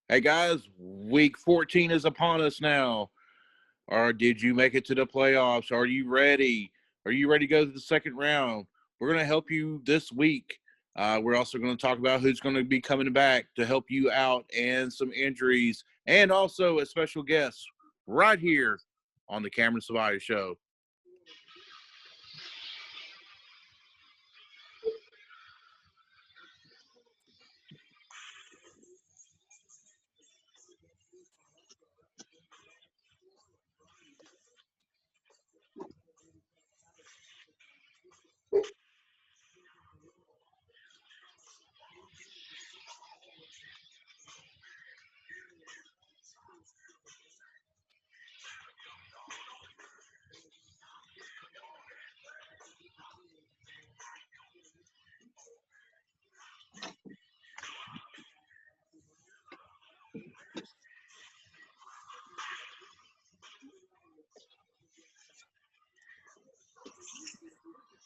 Hey, guys, week 14 is upon us now. Or did you make it to the playoffs? Are you ready? Are you ready to go to the second round? We're going to help you this week. We're also going to talk about who's going to be coming back to help you out and some injuries, and also a special guest right here on the Cameron Savaya Show.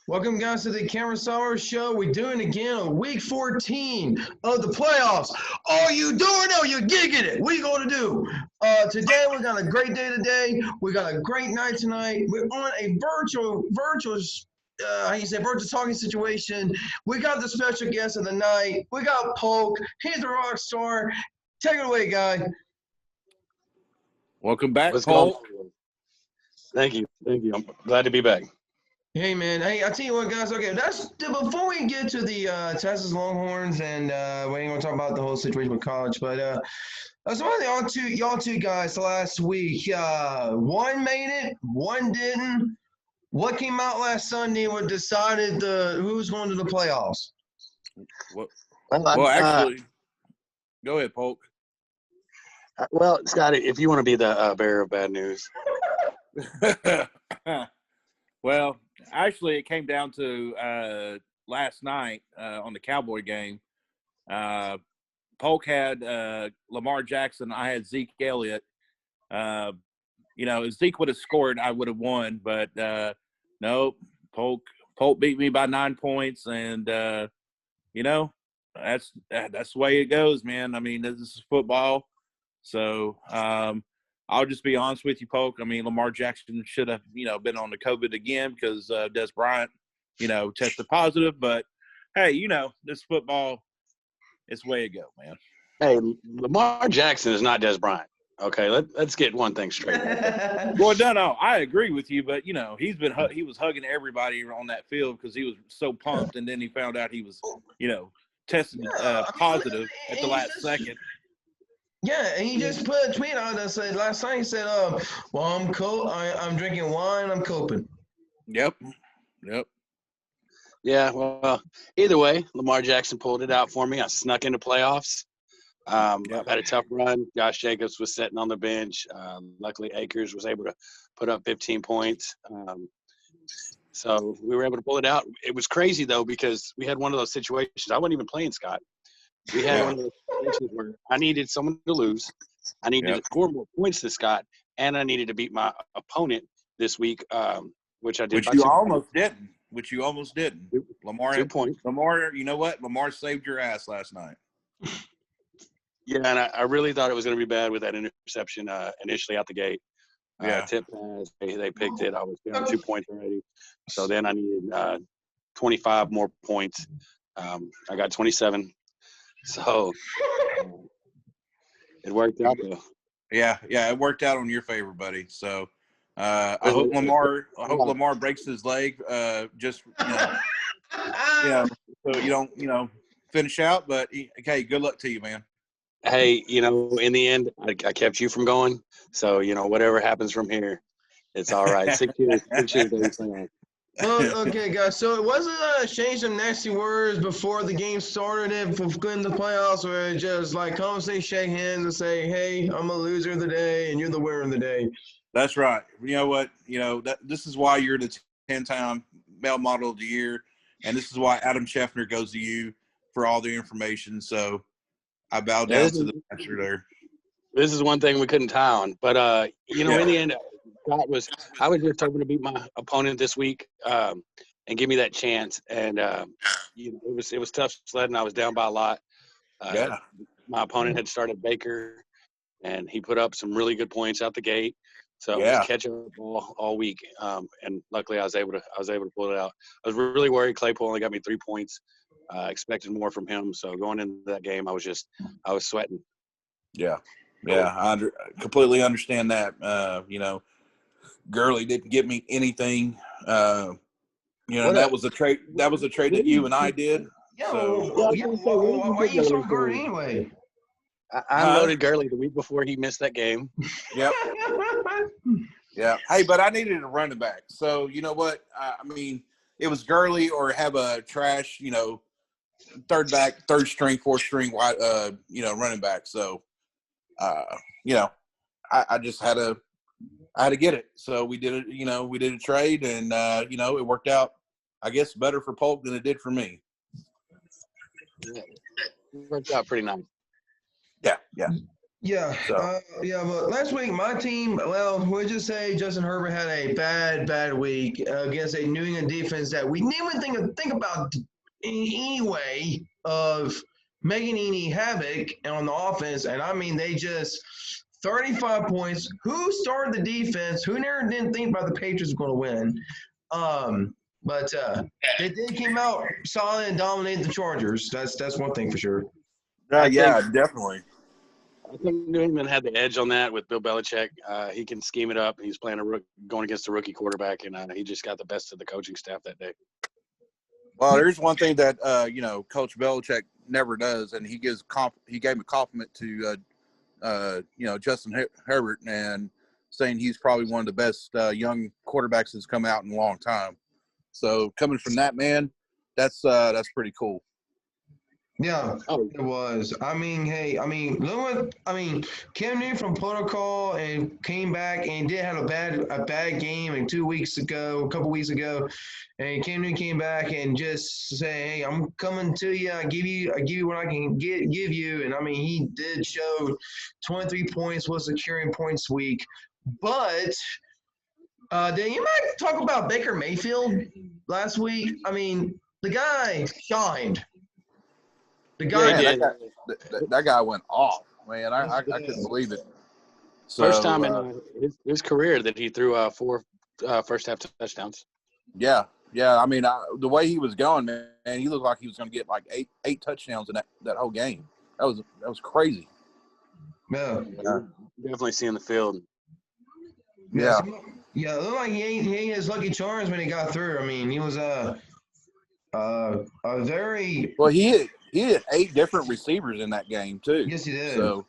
Welcome, guys, to the Cameron Savaya Show. We're doing again on week 14 of the playoffs. Are you doing it or you gigging it? What are you going to do? Today, we got a great day today. We got a great night tonight. We're on a virtual talking situation. We got the special guest of the night. We got Polk. He's a rock star. Take it away, guy. Welcome back, What's Polk. going on? Thank you. I'm glad to be back. Hey, man. Hey, I tell you what, guys. Okay, before we get to the Texas Longhorns, and we ain't gonna talk about the whole situation with college, but I was wondering y'all two guys last week. One made it, one didn't. What came out last Sunday? What decided who's going to the playoffs? Well, actually, go ahead, Polk. Well, Scotty, if you want to be the bearer of bad news. Well, actually, it came down to last night on the Cowboy game. Polk had Lamar Jackson. I had Zeke Elliott. If Zeke would have scored, I would have won. But no, Polk beat me by 9 points, and that's the way it goes, man. I mean, this is football. So I'll just be honest with you, Polk. I mean, Lamar Jackson should have, been on the COVID again because Des Bryant, tested positive. But, hey, this football, it's the way it go, man. Hey, Lamar Jackson is not Des Bryant. Okay, let's get one thing straight. Well, no, I agree with you. But, he was hugging everybody on that field because he was so pumped. And then he found out he was, tested positive at the last second. Yeah, and he just put a tweet out that said last night. He said, "Well, I'm drinking wine. I'm coping." Yep. Yeah. Well, either way, Lamar Jackson pulled it out for me. I snuck into playoffs. I've had a tough run. Josh Jacobs was sitting on the bench. Luckily, Akers was able to put up 15 points. So we were able to pull it out. It was crazy though because we had one of those situations. I wasn't even playing, Scott. We had one of those situations where I needed someone to lose. I needed to score more points than Scott, and I needed to beat my opponent this week, which I did. Which you almost didn't. Lamar, 2 points. Lamar, you know what? Lamar saved your ass last night. Yeah, and I really thought it was going to be bad with that interception initially out the gate. Tip pass, they picked it. I was down 2 points already. So then I needed 25 more points. I got 27. So it worked out though. Yeah, it worked out on your favor, buddy. So I hope Lamar breaks his leg. So you don't finish out. But okay, good luck to you, man. Hey, in the end, I kept you from going. So whatever happens from here, it's all right. 6 years, baby. Well, okay, guys. So it wasn't a exchange of nasty words before the game started and for getting the playoffs, where it just like come say, shake hands, and say, "Hey, I'm a loser of the day, and you're the winner of the day." That's right. You know what? This is why you're the 10-time male model of the year, and this is why Adam Scheffner goes to you for all the information. So I bow down to the master there. This is one thing we couldn't tie on, but in the end. I was just hoping to beat my opponent this week and give me that chance. And it was tough sledding. I was down by a lot. my opponent had started Baker, and he put up some really good points out the gate. So it was catch up all week, and luckily I was able to pull it out. I was really worried. Claypool only got me 3 points. Expected more from him. So going into that game, I was sweating. Yeah, I completely understand that. Gurley didn't give me anything. That was a trade. That was a trade that you and I did. Yeah. So Why you so Gurley anyway? I unloaded Gurley the week before he missed that game. Yep. Yeah. Hey, but I needed a running back. So you know what? I mean, it was Gurley or have a trash, third string, fourth string, running back. So, I just had to get it. So we did it. We did a trade, and it worked out, I guess, better for Polk than it did for me. Yeah, it worked out pretty nice. Yeah. Yeah, but last week my team, we'll just say Justin Herbert had a bad week against a New England defense that we didn't even think about in any way of making any havoc on the offense. And I mean, they just 35 points. Who started the defense? Who never didn't think about the Patriots were going to win? But they did came out solid and dominated the Chargers. That's one thing for sure. Definitely. I think New England had the edge on that with Bill Belichick. He can scheme it up. He's playing going against a rookie quarterback, and he just got the best of the coaching staff that day. Well, there's one thing that Coach Belichick never does, and he gave a compliment to Justin Herbert, and saying he's probably one of the best young quarterbacks that's come out in a long time. So coming from that man, that's pretty cool. Yeah, it was. I mean, Cam Newton from protocol and came back and did have a bad game a couple weeks ago, and Cam Newton came back and just say, "Hey, I'm coming to you. I give you what I can give you." And I mean, he did show 23 points was securing points week, but. Did you might talk about Baker Mayfield last week? I mean, the guy shined. The guy that guy went off, man. I couldn't believe it. So, first time in his career that he threw 4 first half touchdowns. Yeah. I mean, the way he was going, man, he looked like he was going to get like eight touchdowns in that whole game. That was crazy. Yeah, definitely seeing the field. Yeah, it looked like he ate his Lucky Charms when he got through. I mean, he was a very well. He had 8 different receivers in that game too. Yes, he did. So,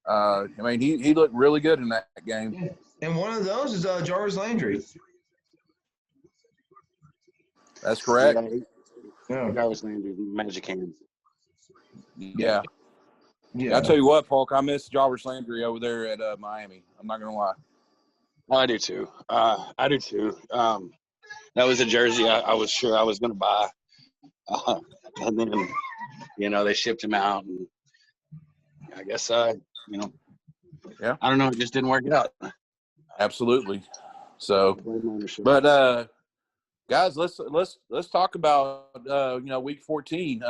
I mean, he looked really good in that game. And one of those is Jarvis Landry. That's correct. Yeah. Jarvis Landry, magic hands. Yeah. I tell you what, Polk, I miss Jarvis Landry over there at Miami. I'm not gonna lie. I do too. That was a jersey I was sure I was going to buy. And then, they shipped him out. And I guess, yeah. I don't know. It just didn't work out. Absolutely. So, but guys, let's talk about, week 14.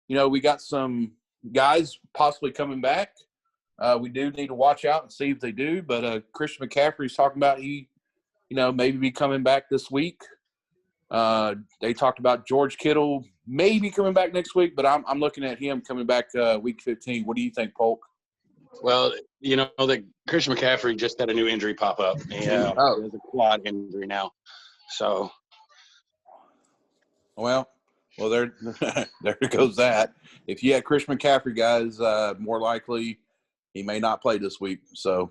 We got some guys possibly coming back. We do need to watch out and see if they do. But Christian McCaffrey's talking about maybe be coming back this week. They talked about George Kittle maybe coming back next week, but I'm looking at him coming back week 15. What do you think, Polk? Well, that Christian McCaffrey just had a new injury pop up. Yeah, he has a quad injury now. So, well, there goes that. If you had Christian McCaffrey, guys, more likely he may not play this week. So,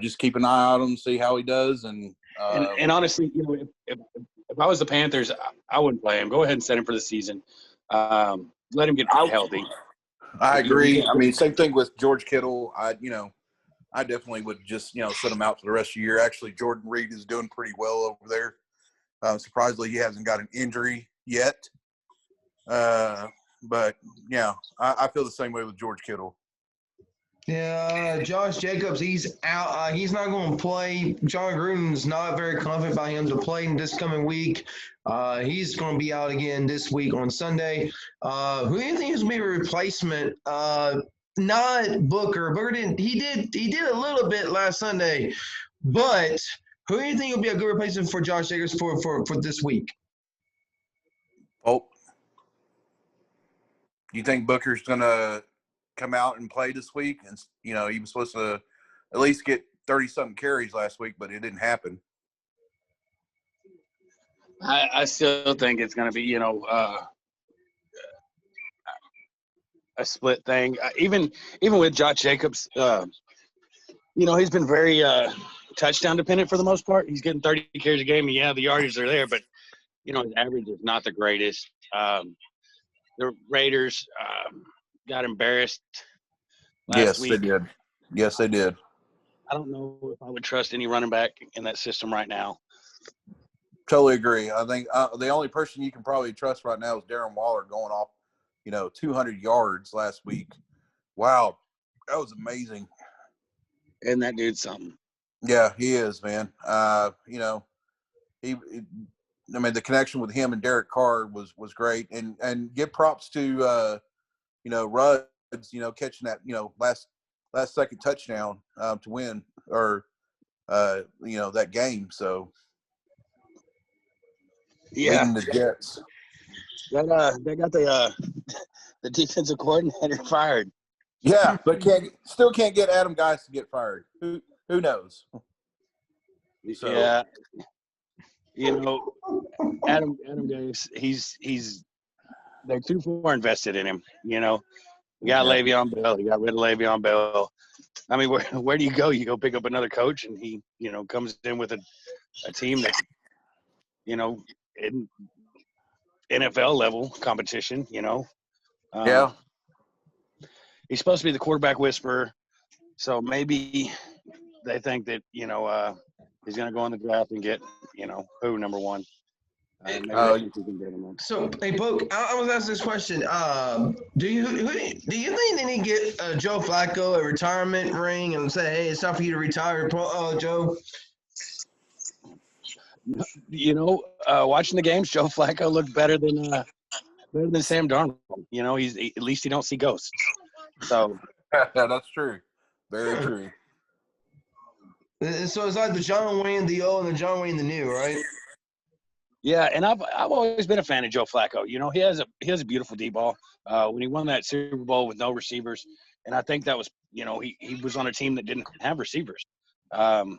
just keep an eye on him, see how he does, and honestly, if I was the Panthers, I wouldn't play him. Go ahead and set him for the season. Let him get healthy. I agree. I mean, same thing with George Kittle. I definitely would just set him out for the rest of the year. Actually, Jordan Reed is doing pretty well over there. Surprisingly, he hasn't got an injury yet. But yeah, I feel the same way with George Kittle. Yeah, Josh Jacobs, he's out. He's not going to play. John Gruden's not very confident about him to play in this coming week. He's going to be out again this week on Sunday. Who do you think is going to be a replacement? Not Booker. Booker didn't. He did a little bit last Sunday, but who do you think will be a good replacement for Josh Jacobs for this week? Oh, you think Booker's going to come out and play this week? And, he was supposed to at least get 30-something carries last week, but it didn't happen. I still think it's going to be, a split thing. Even with Josh Jacobs, he's been very touchdown dependent for the most part. He's getting 30 carries a game, and yeah, the yardages are there, but his average is not the greatest. The Raiders got embarrassed last week. Yes, they did. Yes, they did. I don't know if I would trust any running back in that system right now. Totally agree. I think the only person you can probably trust right now is Darren Waller going off, 200 yards last week. Wow, that was amazing. And that dude's something. Yeah, he is, man. The connection with him and Derek Carr was great, and give props to Ruggs, catching that last second touchdown to win or that game. So yeah, leading the Jets. They got the defensive coordinator fired. Yeah, but still can't get Adam Geis to get fired. Who knows? So. Yeah, Adam Geis, he's they're too far invested in him. You got Le'Veon Bell. You got rid of Le'Veon Bell. I mean, where do you go? You go pick up another coach, and he comes in with a team that in NFL level competition. He's supposed to be the quarterback whisperer, so maybe they think that he's going to go in the draft and get who number one. So, hey, Poke, I was asking this question. Do you think they need to get Joe Flacco a retirement ring and say, hey, it's time for you to retire, Joe? Watching the games, Joe Flacco looked better than Sam Darnold. He's at least he don't see ghosts. So that's true. Very true. So it's like the John Wayne the old and the John Wayne the new, right? Yeah, and I've always been a fan of Joe Flacco. He has a beautiful deep ball. When he won that Super Bowl with no receivers, and I think that was he was on a team that didn't have receivers, and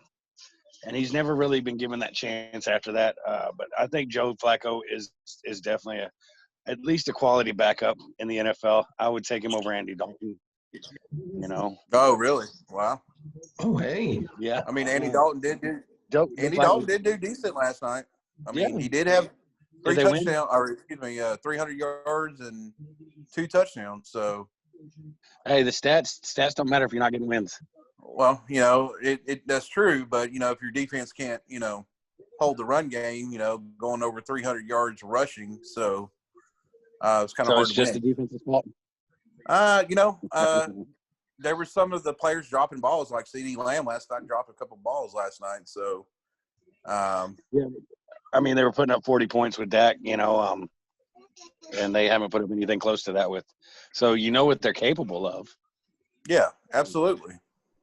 he's never really been given that chance after that. But I think Joe Flacco is definitely at least a quality backup in the NFL. I would take him over Andy Dalton. Oh, really? Wow. Oh, hey. Yeah. I mean, Andy Dalton did do decent last night. I mean, he did have 3 300 yards and 2 touchdowns. So, hey, the stats don't matter if you're not getting wins. Well, that's true. But if your defense can't, hold the run game, going over 300 yards rushing, so it's kind of hard to win. So it's just the defense's fault. There were some of the players dropping balls, like CeeDee Lamb last night dropped a couple balls last night. So, yeah, I mean, they were putting up 40 points with Dak, and they haven't put up anything close to that with. So what they're capable of. Yeah, absolutely.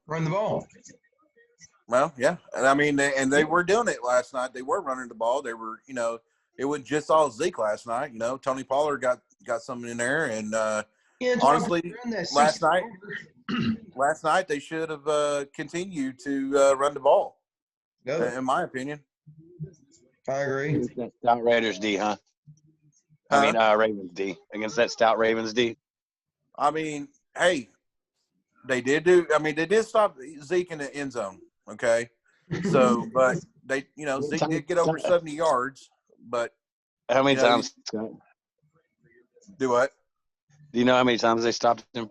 Run the ball. Well, yeah, and I mean, they were doing it last night. They were running the ball. They were, it wasn't just all Zeke last night. Tony Pollard got something in there, and honestly, last night they should have continued to run the ball. In my opinion, I agree. Against that stout Raiders D, huh? I mean, Ravens D. Against that stout Ravens D. I mean, hey, they did stop Zeke in the end zone. Okay, so but they, Zeke did get over 70 yards, but how many times? Do what? Do you know how many times they stopped him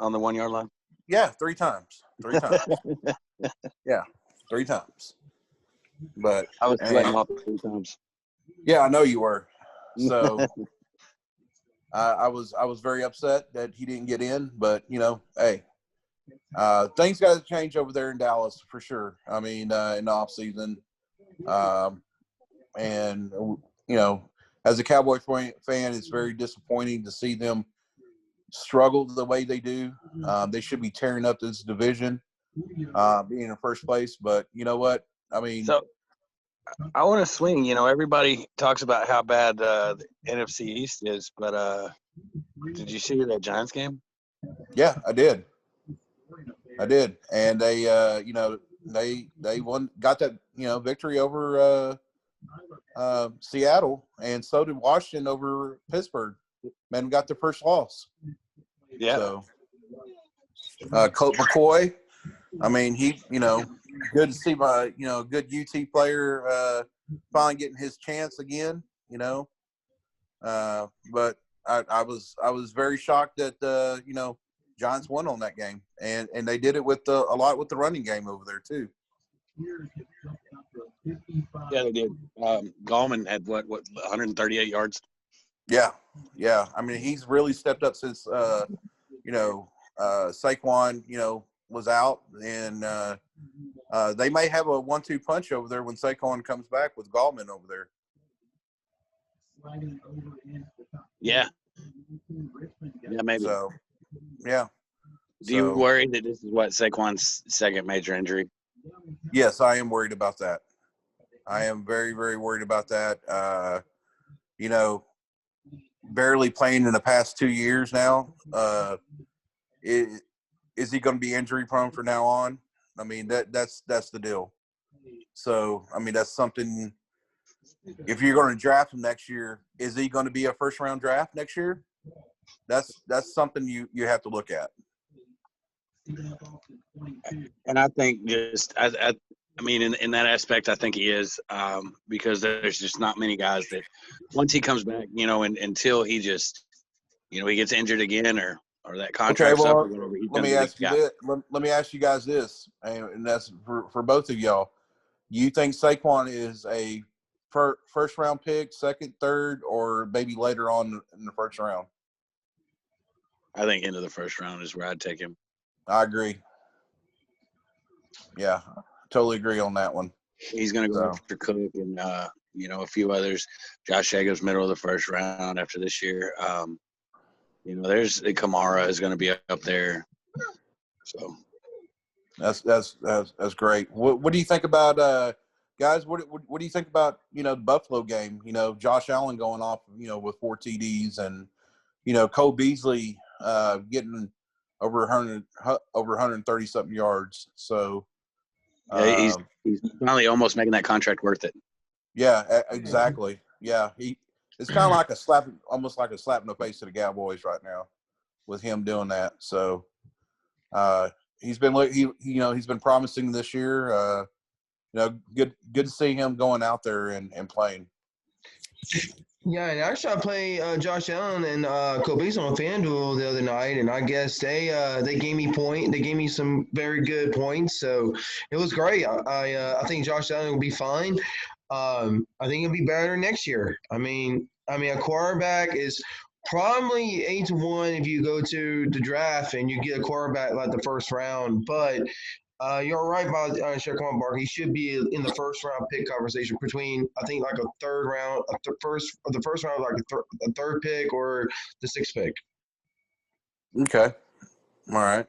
on the 1 yard line? Yeah, 3 times. 3 times. Yeah, 3 times. But I was sweating off 3 times. Yeah, I know you were. So I was very upset that he didn't get in, but hey, Things got to change over there in Dallas for sure. I mean, in the offseason. And, as a Cowboy fan, it's very disappointing to see them struggle the way they do. They should be tearing up this division, being in first place. But you know what? I mean, So I want to swing. Everybody talks about how bad the NFC East is, but did you see that Giants game? yeah, I did, and they, they won, got that victory over Seattle, and so did Washington over Pittsburgh. Man, got their first loss. Yeah. So, Colt McCoy. I mean, he, good to see my, good UT player finally getting his chance again. But I was very shocked that Giants won on that game, and they did it with a lot with the running game over there too. Yeah, they did. Gallman had what 138 yards. Yeah. I mean, he's really stepped up since Saquon was out, and they may have a 1-2 punch over there when Saquon comes back with Gallman over there. Yeah, maybe. So, yeah. Do you worry that this is Saquon's second major injury? Yes, I am worried about that. I am very, very worried about that. Barely playing in the past 2 years now. Is he going to be injury prone from now on? I mean, that's the deal. So, I mean, that's something. If you're going to draft him next year, is he going to be a first round draft next year? That's something you have to look at. And I think I mean, in that aspect, I think he is, because there's just not many guys that once he comes back, and until he just, he gets injured again or that contract's up or whatever. Let me ask you this. Let me ask you guys this, and that's for both of y'all. You think Saquon is a first round pick, second, third, or maybe later on in the first round? I think into the first round is where I'd take him. I agree. Yeah, totally agree on that one. He's going to go after Cook and, a few others. Josh Jacobs, middle of the first round after this year. There's Kamara is going to be up there. So that's great. What do you think about guys? What do you think about the Buffalo game? Josh Allen going off with 4 TDs, and Cole Beasley getting over 130 something yards. So he's finally almost making that contract worth it. Yeah, exactly. Yeah, it's kind of like almost like a slap in the face to the Cowboys right now with him doing that. So he's been promising this year. Good to see him going out there and playing. Yeah, and actually I played Josh Allen and Cole Beasley on FanDuel the other night, and I guess they gave me They gave me some very good points, so it was great. I think Josh Allen will be fine. I think he'll be better next year. I mean, a quarterback is probably 8-1 if you go to the draft and you get a quarterback like the first round, but. You're right about Saquon Barkley. He should be in the first round pick conversation between, I think, like a third round, the first round, like a third pick or the 6th pick. Okay. All right.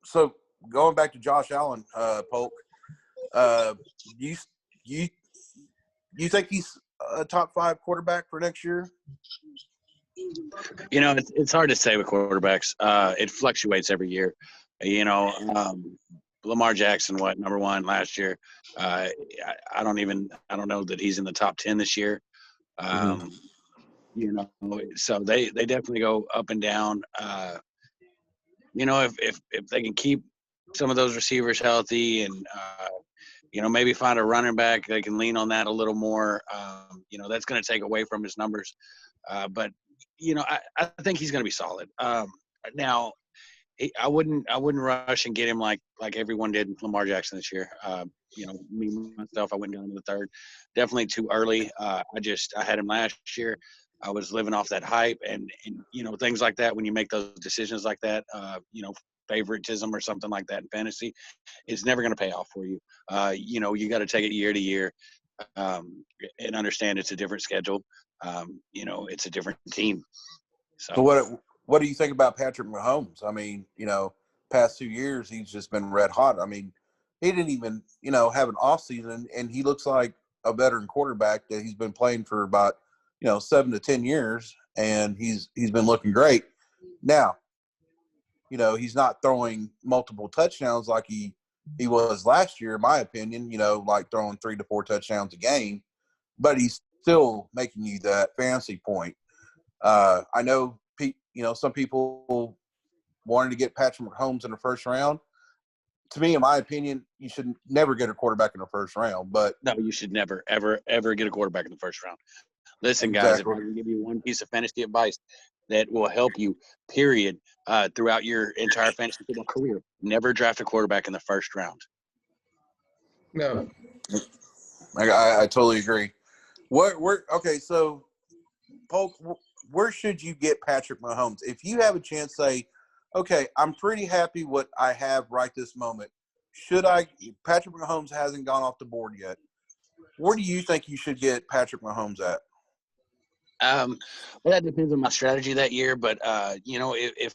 So going back to Josh Allen, Polk, you think he's a top 5 quarterback for next year? It's hard to say with quarterbacks. It fluctuates every year. Lamar Jackson, number 1 last year. I don't know that he's in the top 10 this year. So they definitely go up and down. If they can keep some of those receivers healthy and maybe find a running back, they can lean on that a little more. That's going to take away from his numbers. But I think he's going to be solid. Now. I wouldn't rush and get him like everyone did Lamar Jackson this year. Me myself, I wouldn't go into the third. Definitely too early. I had him last year. I was living off that hype and things like that. When you make those decisions like that, favoritism or something like that in fantasy, it's never going to pay off for you. You got to take it year to year, and understand it's a different schedule. It's a different team. So what do you think about Patrick Mahomes? I mean, past 2 years he's just been red hot. I mean, he didn't even have an off season, and he looks like a veteran quarterback that he's been playing for about 7 to 10 years, and he's been looking great. Now, he's not throwing multiple touchdowns like he was last year, in my opinion. Like throwing 3 to 4 touchdowns a game, but he's still making you that fantasy point. I know, some people wanted to get Patrick Mahomes in the first round. To me, in my opinion, you should never get a quarterback in the first round. But no, you should never, ever, ever get a quarterback in the first round. Listen, guys, if I can give you one piece of fantasy advice that will help you, period, throughout your entire fantasy football career, never draft a quarterback in the first round. No. I totally agree. Okay, so, Polk, where should you get Patrick Mahomes? If you have a chance, say, okay, I'm pretty happy what I have right this moment. Patrick Mahomes hasn't gone off the board yet. Where do you think you should get Patrick Mahomes at? Well, that depends on my strategy that year, but if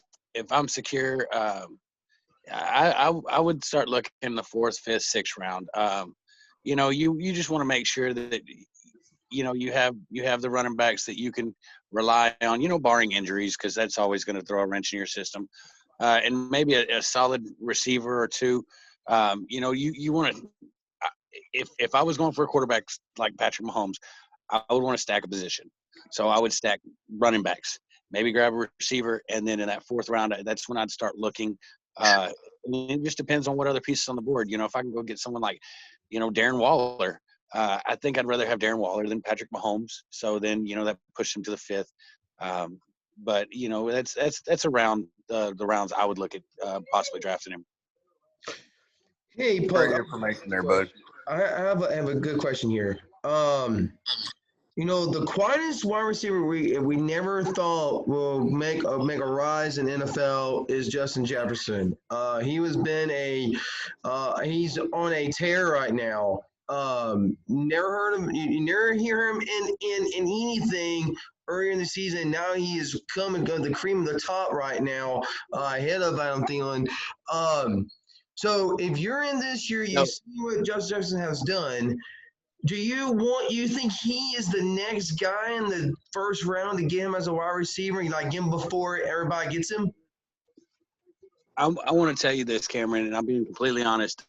I'm secure, I would start looking in the 4th, 5th, 6th round. You just want to make sure that you have the running backs that you can rely on, barring injuries, because that's always going to throw a wrench in your system, and maybe a solid receiver or two. You want to. If I was going for a quarterback like Patrick Mahomes, I would want to stack a position. So I would stack running backs, maybe grab a receiver, and then in that 4th round, that's when I'd start looking. It just depends on what other pieces on the board. If I can go get someone like, Darren Waller, I think I'd rather have Darren Waller than Patrick Mahomes. So then, that pushed him to the 5th. But that's around the rounds I would look at possibly drafting him. Hey, Paul. Great information there, bud. I have a good question here. The quietest wide receiver we never thought will make a rise in NFL is Justin Jefferson. He's on a tear right now. Never heard him. You never hear him in anything earlier in the season. Now he is coming the cream of the top right now, ahead of Adam Thielen. So if you're in this year, you see what Justin Jefferson has done. Do you think he is the next guy in the first round to get him as a wide receiver, like get him before everybody gets him? I want to tell you this, Cameron, and I'm being completely honest.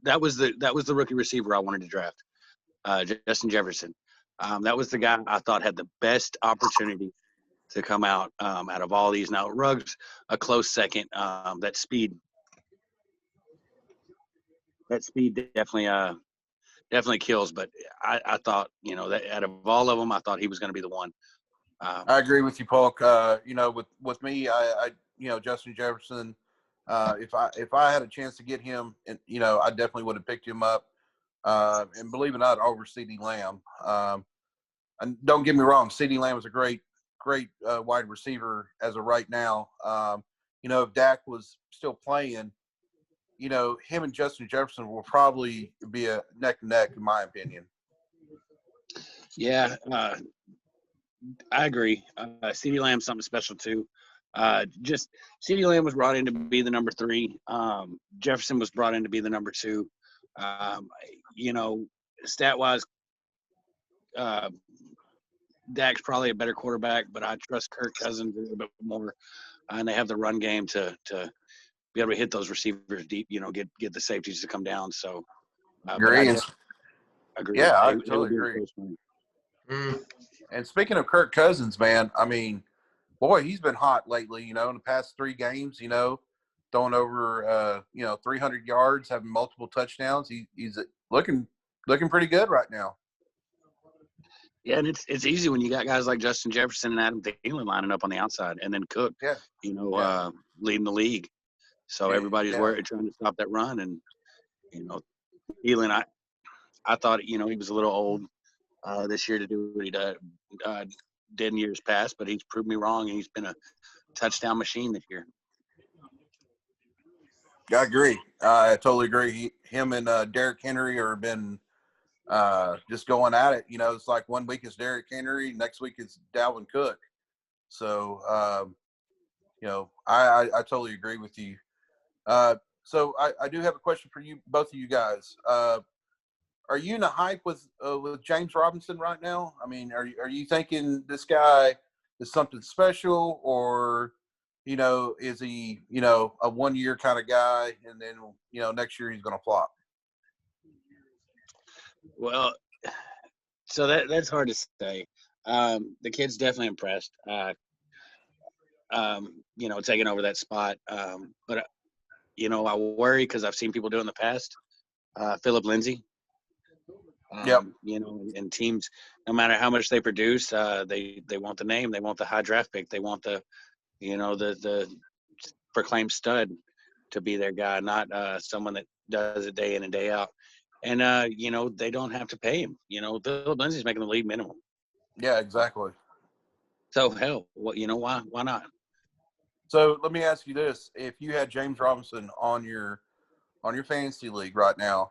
That was the rookie receiver I wanted to draft, Justin Jefferson. That was the guy I thought had the best opportunity to come out of all these. Now, Ruggs, a close second. That speed definitely kills. But I thought, that out of all of them, I thought he was going to be the one. I agree with you, Polk. With me, I Justin Jefferson. If I had a chance to get him, I definitely would have picked him up. And believe it or not, over CeeDee Lamb. And don't get me wrong, CeeDee Lamb is a great wide receiver as of right now. If Dak was still playing, him and Justin Jefferson will probably be a neck and neck, in my opinion. Yeah, I agree. CeeDee Lamb's something special too. Just CeeDee Lamb was brought in to be the number 3. Jefferson was brought in to be the number 2. Stat wise, Dak's probably a better quarterback, but I trust Kirk Cousins a little bit more, and they have the run game to be able to hit those receivers deep. Get the safeties to come down. So, agree. Yeah, I totally agree. And speaking of Kirk Cousins, man, I mean, boy, he's been hot lately. In the past 3 games, throwing over 300 yards, having multiple touchdowns. He's looking pretty good right now. Yeah, and it's easy when you got guys like Justin Jefferson and Adam Thielen lining up on the outside, and then Cook, leading the league. So everybody's trying to stop that run, and Thielen, I thought he was a little old this year to do what he did in years past, but he's proved me wrong, and he's been a touchdown machine this year. I agree. I totally agree. Him and Derrick Henry are been just going at it. You know, it's like one week is Derrick Henry, next week it's Dalvin Cook. So, you know, I totally agree with you. So I do have a question for you, both of you guys. Are you in a hype with James Robinson right now? I mean, are you thinking this guy is something special, or you know, is he, you know, a 1 year kind of guy, and then, you know, next year he's going to flop? Well, so that's hard to say. The kid's definitely impressed. You know, taking over that spot. But you know, I worry because I've seen people do it in the past. Philip Lindsay. Yep. You know, and teams, no matter how much they produce, they want the name, they want the high draft pick, they want the, you know, the proclaimed stud to be their guy, not someone that does it day in and day out. And you know, they don't have to pay him. You know, Philip Lindsay's making the league minimum. Yeah, exactly. So hell, what, you know, why not? So let me ask you this: if you had James Robinson on your fantasy league right now,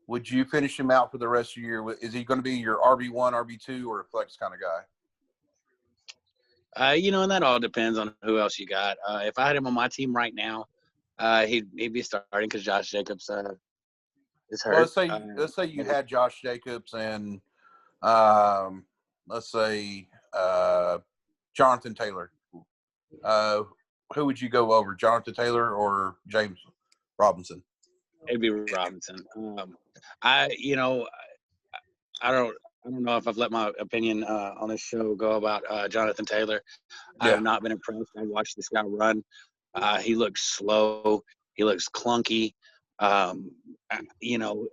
would you finish him out for the rest of the year? Is he going to be your RB1, RB2, or a flex kind of guy? You know, and that all depends on who else you got. If I had him on my team right now, he'd be starting because Josh Jacobs is hurt. Well, let's say you had Josh Jacobs and let's say Jonathan Taylor. Who would you go over, Jonathan Taylor or James Robinson? It'd be Robinson. You know, I don't know if I've let my opinion on this show go about Jonathan Taylor. I have not been impressed. I watched this guy run. He looks slow. He looks clunky. You know,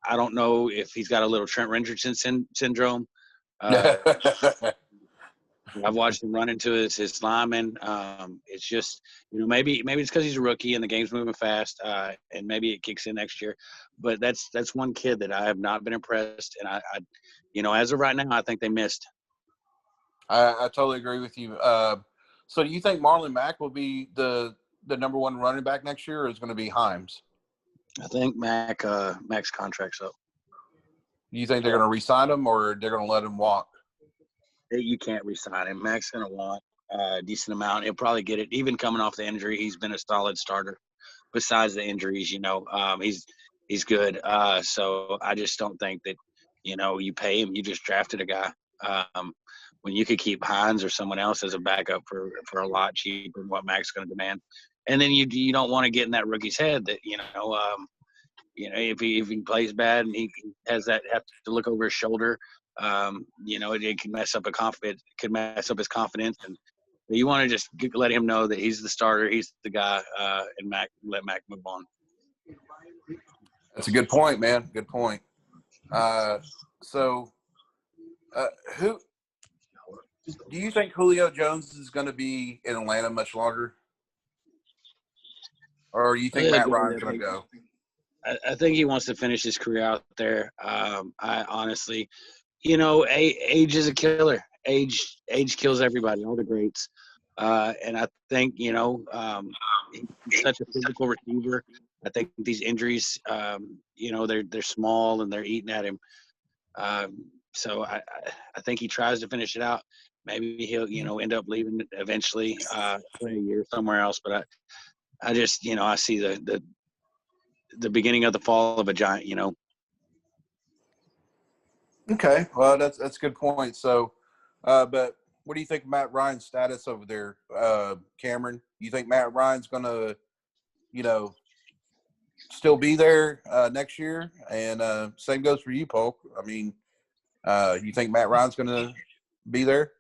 I don't know if he's got a little Trent Richardson syndrome. I've watched him run into his lineman. It's just, you know, maybe it's because he's a rookie and the game's moving fast, and maybe it kicks in next year. But that's one kid that I have not been impressed, and I you know, as of right now, I think they missed. I totally agree with you. So do you think Marlon Mack will be the number one running back next year, or is it going to be Himes? I think Mack's contract's up. Do you think they're going to re-sign him, or they're going to let him walk? You can't re-sign him. Mack's going to want a decent amount. He'll probably get it. Even coming off the injury, he's been a solid starter. Besides the injuries, you know, he's good. So I just don't think that, you know, you pay him. You just drafted a guy. When you could keep Hines or someone else as a backup for a lot cheaper than what Mack's going to demand. And then you don't want to get in that rookie's head that, you know, if he plays bad and he have to look over his shoulder, you know, it can mess up his confidence. And you want to just let him know that he's the starter, he's the guy, and let Mack move on. That's a good point, man. Good point. So, who do you think Julio Jones is going to be in Atlanta much longer, or do you think Matt Ryan's going to go? I think he wants to finish his career out there. I honestly, you know, age is a killer. Age kills everybody, all the greats. And I think, you know, he's such a physical receiver. I think these injuries, you know, they're small and they're eating at him. So I think he tries to finish it out. Maybe he'll, you know, end up leaving eventually, play a year somewhere else. But I just, you know, I see the beginning of the fall of a giant, you know. Okay, well, that's a good point. So, but what do you think Matt Ryan's status over there, Cameron? You think Matt Ryan's going to, you know, still be there next year? And same goes for you, Polk. I mean, you think Matt Ryan's going to be there?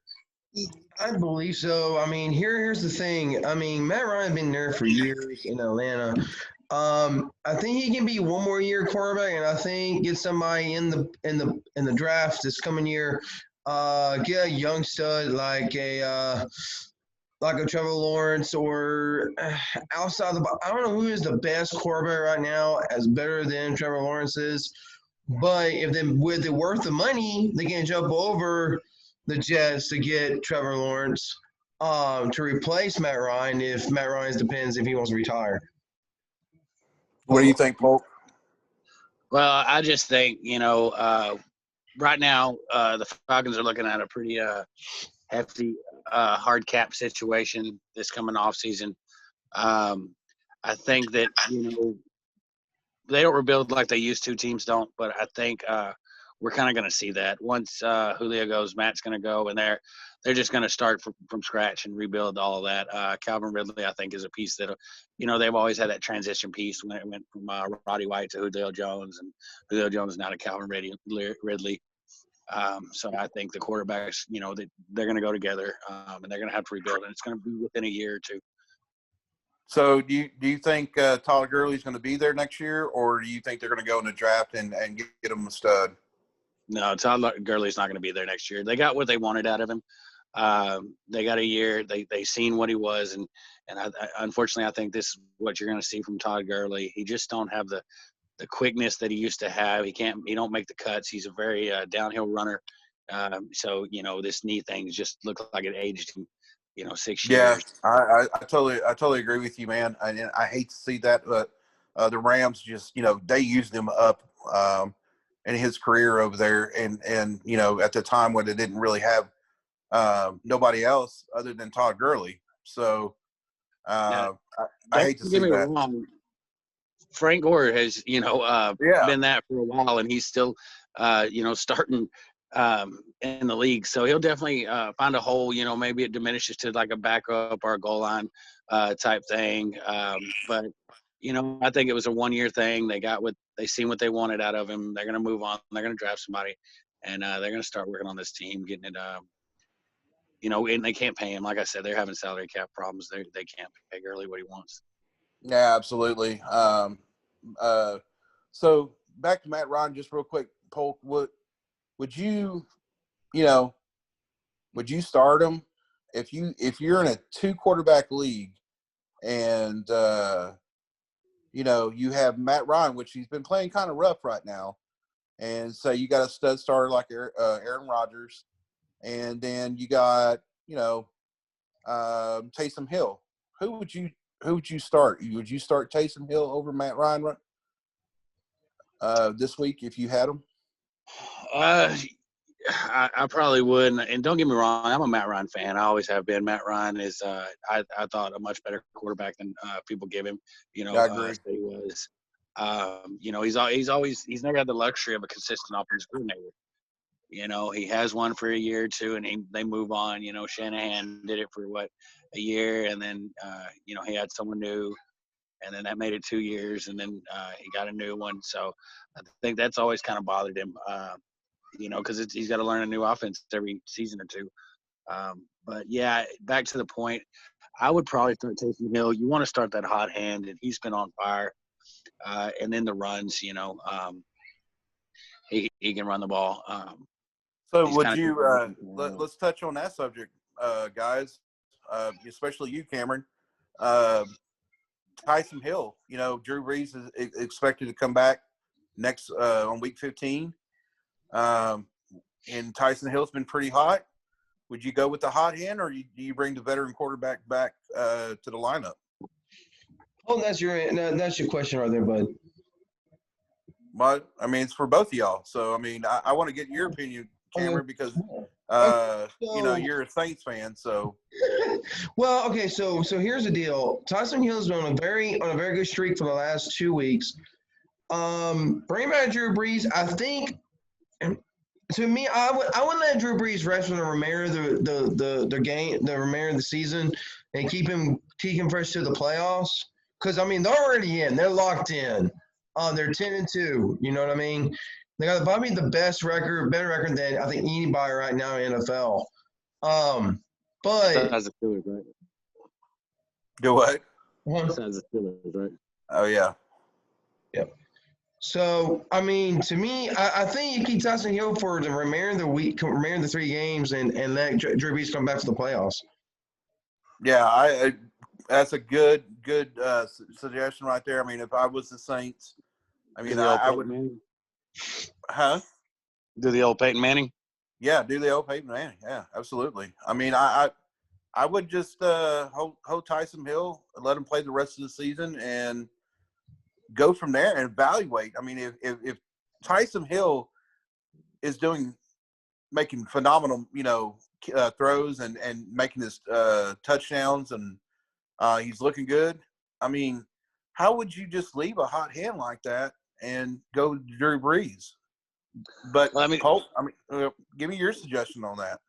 I believe so. I mean, here's the thing. I mean, Matt Ryan's been there for years in Atlanta. I think he can be one more year quarterback, and I think get somebody in the draft this coming year. Get a young stud like a Trevor Lawrence or outside the. I don't know who is the best quarterback right now, as better than Trevor Lawrence is. But if they with the worth of money, they can jump over the Jets to get Trevor Lawrence to replace Matt Ryan if Matt Ryan depends if he wants to retire. What do you think, Polk? Well, I just think, right now the Falcons are looking at a pretty hefty hard cap situation this coming off season. I think that, they don't rebuild like they used to. Teams don't, but I think we're kind of going to see that once Julio goes, Matt's going to go, and they're just going to start from scratch and rebuild all of that. Calvin Ridley, I think, is a piece that, they've always had that transition piece when it went from Roddy White to Julio Jones, and Julio Jones is now to Calvin Ridley. So I think the quarterbacks, they're going to go together, and they're going to have to rebuild, and it's going to be within a year or two. So do you think Todd Gurley's going to be there next year, or do you think they're going to go in the draft and get him a stud? No, Todd Gurley's not going to be there next year. They got what they wanted out of him. They got a year. They seen what he was, and unfortunately, I think this is what you're going to see from Todd Gurley. He just don't have the quickness that he used to have. He don't make the cuts. He's a very downhill runner. So this knee thing just looks like it aged him, 6 years. I totally agree with you, man. I hate to see that, but the Rams just, they used him up in his career over there, and at the time when they didn't really have nobody else other than Todd Gurley. So I hate to see that. Wrong. Frank Gore has, been that for a while, and he's still, starting in the league. So he'll definitely find a hole. Maybe it diminishes to like a backup or a goal line type thing. But I think it was a 1-year thing. They seen what they wanted out of him. They're going to move on. They're going to draft somebody, and they're going to start working on this team, getting it. And they can't pay him. Like I said, they're having salary cap problems. They can't pay Gurley what he wants. Yeah, absolutely. So back to Matt Ryan, just real quick. Polk, would you start him if you're in a 2-quarterback league and you have Matt Ryan, which he's been playing kind of rough right now, and say you got a stud starter like Aaron Rodgers, and then you got Taysom Hill. Who would you start? Would you start Taysom Hill over Matt Ryan this week if you had him? I probably would. And don't get me wrong, I'm a Matt Ryan fan. I always have been. Matt Ryan is, I thought, a much better quarterback than people give him. I agree. He was. He's never had the luxury of a consistent offensive coordinator. He has one for a year or two, and they move on. Shanahan did it for a year, and then he had someone new, and then that made it 2 years, and then he got a new one. So I think that's always kind of bothered him, because he's got to learn a new offense every season or two. But yeah, back to the point, I would probably start Taysom Hill. You want to start that hot hand, and he's been on fire. And then the runs, he can run the ball. So would you let's touch on that subject, guys, especially you, Cameron. Taysom Hill, Drew Brees is expected to come back next on week 15. And Taysom Hill's been pretty hot. Would you go with the hot hand, or do you bring the veteran quarterback back to the lineup? Oh, that's your question right there, bud. But it's for both of y'all. So I want to get your opinion, Cameron, because you're a Saints fan. So well, okay. So here's the deal. Taysom Hill's been on a very good streak for the last 2 weeks. Bring back Drew Brees. I think. To me, I would let Drew Brees rest for the remainder of the game, the remainder of the season, and keep him fresh to the playoffs. Because they're already in, they're locked in. They're 10-2. You know what I mean? They got probably the better record than I think anybody right now in NFL. But besides the Steelers, right? Do what? Besides the Steelers, right? Oh yeah. Yep. So, to me, I think you keep Taysom Hill for the remainder of the week, remainder of the 3 games, and let Drew Brees come back to the playoffs. Yeah, that's a good suggestion right there. If I was the Saints, I would. Manning? Huh? Do the old Peyton Manning? Yeah, do the old Peyton Manning. Yeah, absolutely. I would just hold Taysom Hill and let him play the rest of the season, and go from there and evaluate. I mean, if Tyson Hill is making phenomenal, throws and making his touchdowns and he's looking good. I mean, how would you just leave a hot hand like that and go to Drew Brees? But Polk, give me your suggestion on that.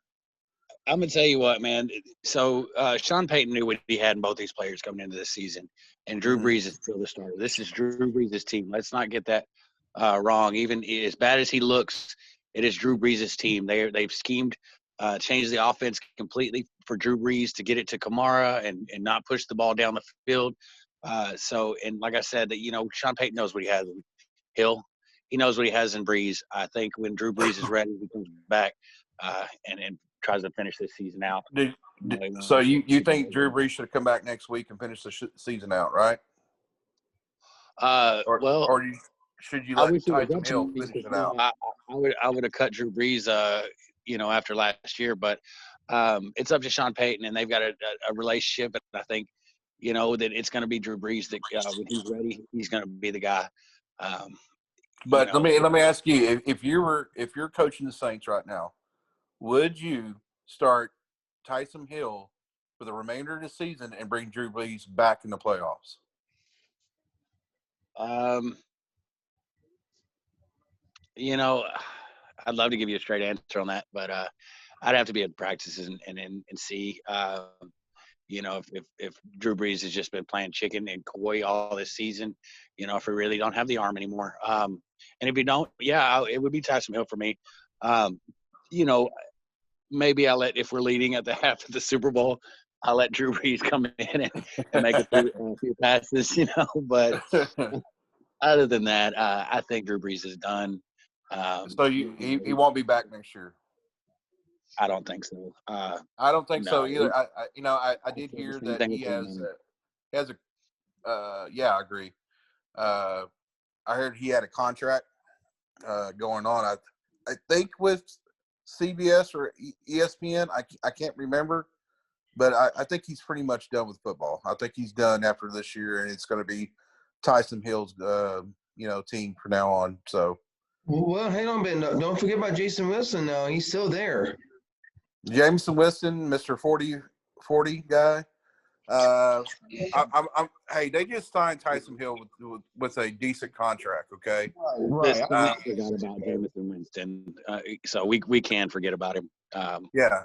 I'm gonna tell you what, man. So Sean Payton knew what he had in both these players coming into this season, and Drew Brees is still the starter. This is Drew Brees' team. Let's not get that wrong. Even as bad as he looks, it is Drew Brees' team. They've schemed, changed the offense completely for Drew Brees to get it to Kamara and not push the ball down the field. And like I said, that Sean Payton knows what he has in Hill. He knows what he has in Brees. I think when Drew Brees is ready, he comes back and tries to finish this season out. So you think Drew Brees should come back next week and finish the season out, right? Should you let Tyson Hill finish it out? I would have cut Drew Brees, after last year, but it's up to Sean Payton, and they've got a relationship, and I think, that it's going to be Drew Brees that when he's ready, he's going to be the guy. But let me ask you, if you're coaching the Saints right now, would you start Tyson Hill for the remainder of the season and bring Drew Brees back in the playoffs? I'd love to give you a straight answer on that, but I'd have to be at practices and see. If Drew Brees has just been playing chicken and coy all this season, if we really don't have the arm anymore. And if you don't, it would be Tyson Hill for me. Maybe if we're leading at the half of the Super Bowl, I'll let Drew Brees come in and make a few passes, But other than that, I think Drew Brees is done. So he won't be back next year? I don't think so. I don't think so either. I did hear that he has a I agree. I heard he had a contract going on. I think with CBS or ESPN. I can't remember, but I think he's pretty much done with football. I think he's done after this year, and it's going to be Tyson Hill's team from now on. So. Well, hang on, but don't forget about Jason Wilson. Now he's still there. Jameson Winston, Mr. 40 guy. Hey, they just signed Tyson Hill with a decent contract. Okay, right. We forgot about Jameson Winston, so we can forget about him. Yeah.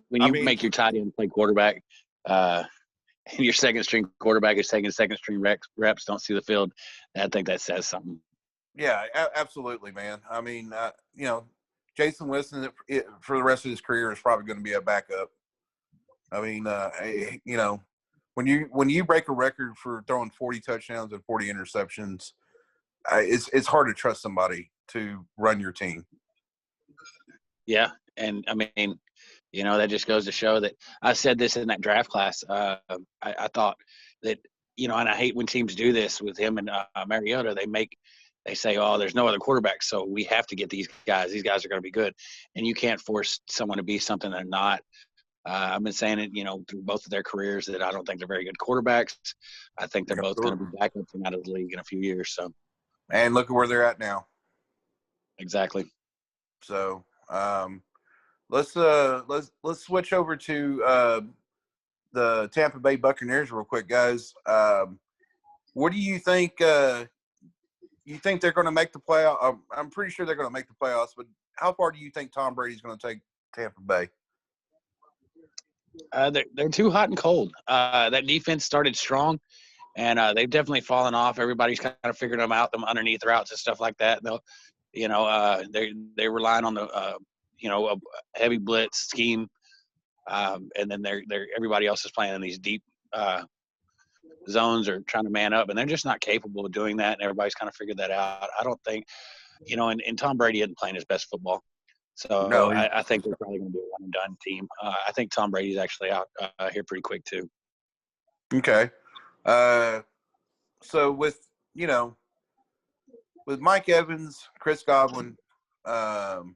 When you make your tight end play quarterback, and your second string quarterback is taking second string reps, don't see the field, I think that says something. Yeah, absolutely, man. I mean, Jason Winston for the rest of his career is probably going to be a backup. I mean, when you break a record for throwing 40 touchdowns and 40 interceptions, it's hard to trust somebody to run your team. Yeah, and I mean, that just goes to show that I said this in that draft class. I thought that, and I hate when teams do this with him and Mariota. They say, oh, there's no other quarterbacks, so we have to get these guys. These guys are going to be good. And you can't force someone to be something they're not. I've been saying it, through both of their careers that I don't think they're very good quarterbacks. I think they're both going to be backups and out of the league in a few years. So, and look at where they're at now. Exactly. So, let's switch over to the Tampa Bay Buccaneers real quick, guys. What do you think? You think they're going to make the playoff? I'm pretty sure they're going to make the playoffs, but how far do you think Tom Brady's going to take Tampa Bay? They're too hot and cold. That defense started strong, and they've definitely fallen off. Everybody's kind of figured them out, them underneath routes and stuff like that. They'll, they're relying on the, a heavy blitz scheme, and then they're everybody else is playing in these deep zones or trying to man up, and they're just not capable of doing that. And everybody's kind of figured that out. I don't think, and Tom Brady isn't playing his best football. So no, I think they're probably going to be a one-and-done team. I think Tom Brady's actually out here pretty quick too. Okay. So with Mike Evans, Chris Godwin, Gronk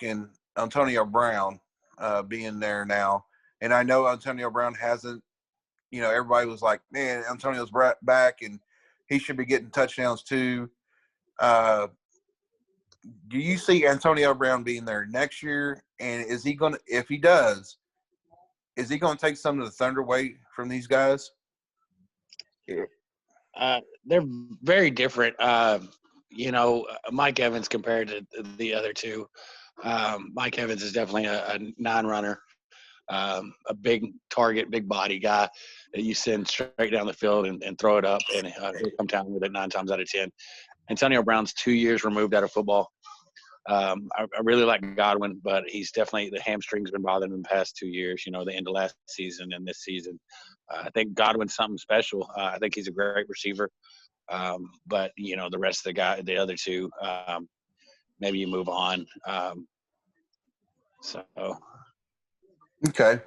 and Antonio Brown being there now, and I know Antonio Brown hasn't everybody was like, man, Antonio's back and he should be getting touchdowns too. Do you see Antonio Brown being there next year? And is he going to, if he does, is he going to take some of the thunder away from these guys? They're very different. Mike Evans compared to the other two. Mike Evans is definitely a non-runner, a big target, big body guy that you send straight down the field and throw it up, and he'll come down with it 9 times out of 10. Antonio Brown's 2 years removed out of football. I really like Godwin, but he's definitely – the hamstring's been bothering him the past 2 years, the end of last season and this season. I think Godwin's something special. I think he's a great receiver. But, the rest of the other two, maybe you move on. Okay.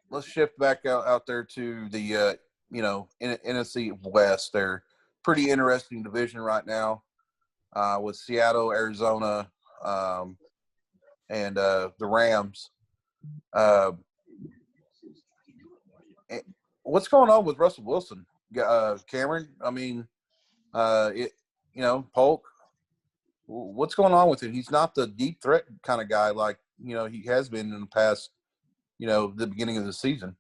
Let's shift back out there to the NFC West. They're pretty interesting division right now with Seattle, Arizona, and the Rams. What's going on with Russell Wilson, Cameron? I mean, Polk. What's going on with him? He's not the deep threat kind of guy like he has been in the past. The beginning of the season.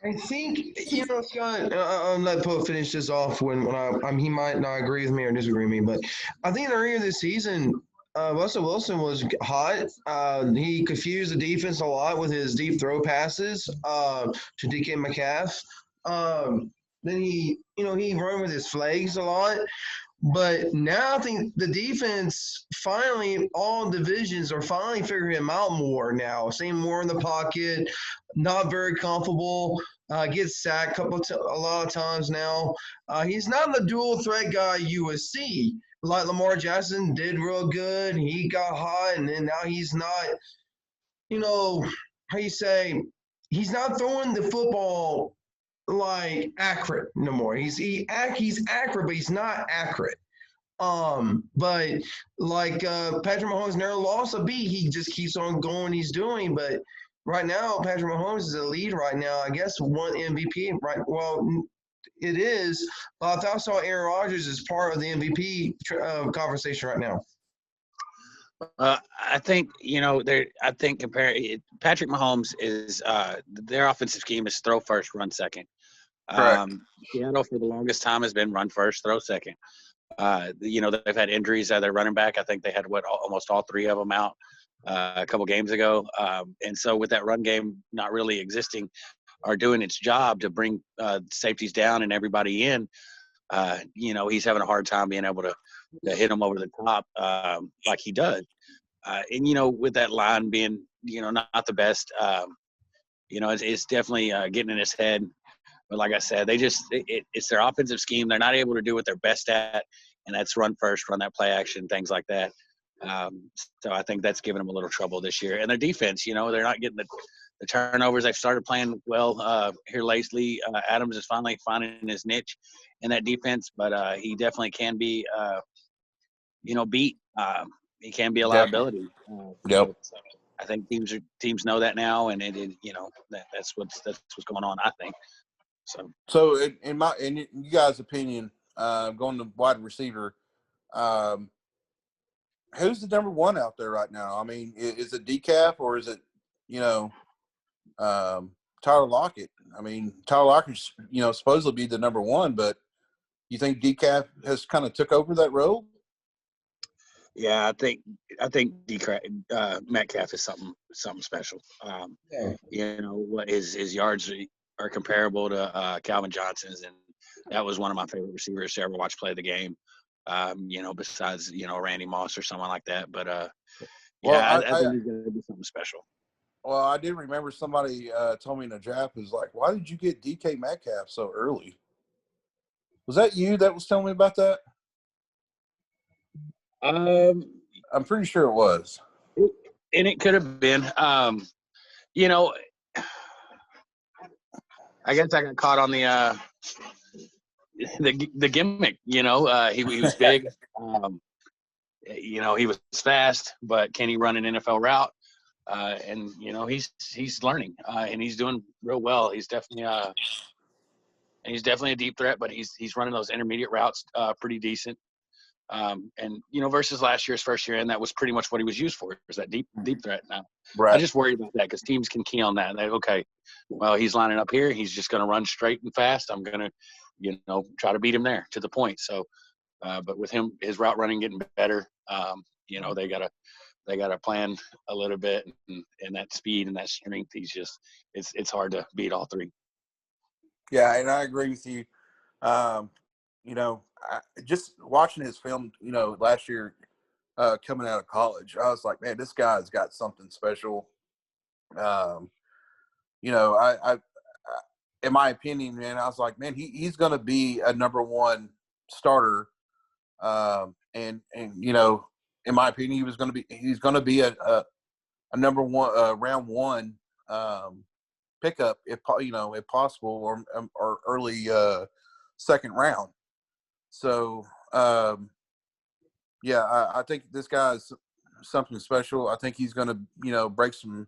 I think Scott. I'll let Polk finish this off when he might not agree with me or disagree with me, but I think earlier this season, Russell Wilson was hot. He confused the defense a lot with his deep throw passes to DK Metcalf. Then he run with his flags a lot. But now I think the defense finally, all divisions are finally figuring him out more now. Seeing more in the pocket, not very comfortable, gets sacked a lot of times now. He's not the dual threat guy you would see. Like Lamar Jackson did real good. He got hot, and then now he's not, he's not throwing the football like accurate no more. He's accurate, but he's not accurate. But like Patrick Mahomes never lost a beat. He just keeps on going. He's doing. But right now, Patrick Mahomes is the lead right now. I guess one MVP. Right. Well, it is. But I saw Aaron Rodgers as part of the MVP conversation right now. I think Patrick Mahomes is their offensive scheme is throw first, run second. Seattle for the longest time has been run first, throw second. They've had injuries at their running back. I think they had almost all 3 of them out a couple games ago. And so with that run game not really existing or doing its job to bring safeties down and everybody in, he's having a hard time being able to hit them over the top like he does. And with that line being, not the best, it's definitely getting in his head. But like I said, it's their offensive scheme. They're not able to do what they're best at, and that's run first, run that play action, things like that. So I think that's giving them a little trouble this year. And their defense, they're not getting the turnovers. They've started playing well here lately. Adams is finally finding his niche in that defense, but he definitely can be, beat. He can be a liability. Yep. So I think teams know that now, and that's what's going on, I think. So in you guys' opinion, going to wide receiver, who's the number one out there right now? I mean, is it Decaf or is it Tyler Lockett? I mean, Tyler Lockett's supposedly be the number one, but you think Decaf has kind of took over that role? Yeah, I think Metcalf is something special. What his yards are comparable to Calvin Johnson's, and that was one of my favorite receivers to ever watch play the game. Besides Randy Moss or someone like that, but I think he's gonna do something special. Well, I did remember somebody told me in the draft was like, "Why did you get DK Metcalf so early?" Was that you that was telling me about that? I'm pretty sure it was. And it could have been. I guess I got caught on the gimmick. He was big. He was fast, but can he run an NFL route? And he's learning, and he's doing real well. He's definitely a deep threat, but he's running those intermediate routes pretty decent. And versus last year's first year, and that was pretty much what he was used for, was that deep threat. Now, Right. I just worry about that because teams can key on that. Like, okay, well, he's lining up here. He's just going to run straight and fast. I'm going to, try to beat him there to the point. So, but with him, his route running getting better, they gotta plan a little bit, and that speed and that strength. It's hard to beat all three. Yeah, and I agree with you. Just watching his film, last year, coming out of college, I was like, man, this guy's got something special. I in my opinion, man, I was like, man, he's going to be a number one starter. In my opinion, he's going to be a number one, round one, pickup if possible, or early second round. So I think this guy's something special. I think he's going to break some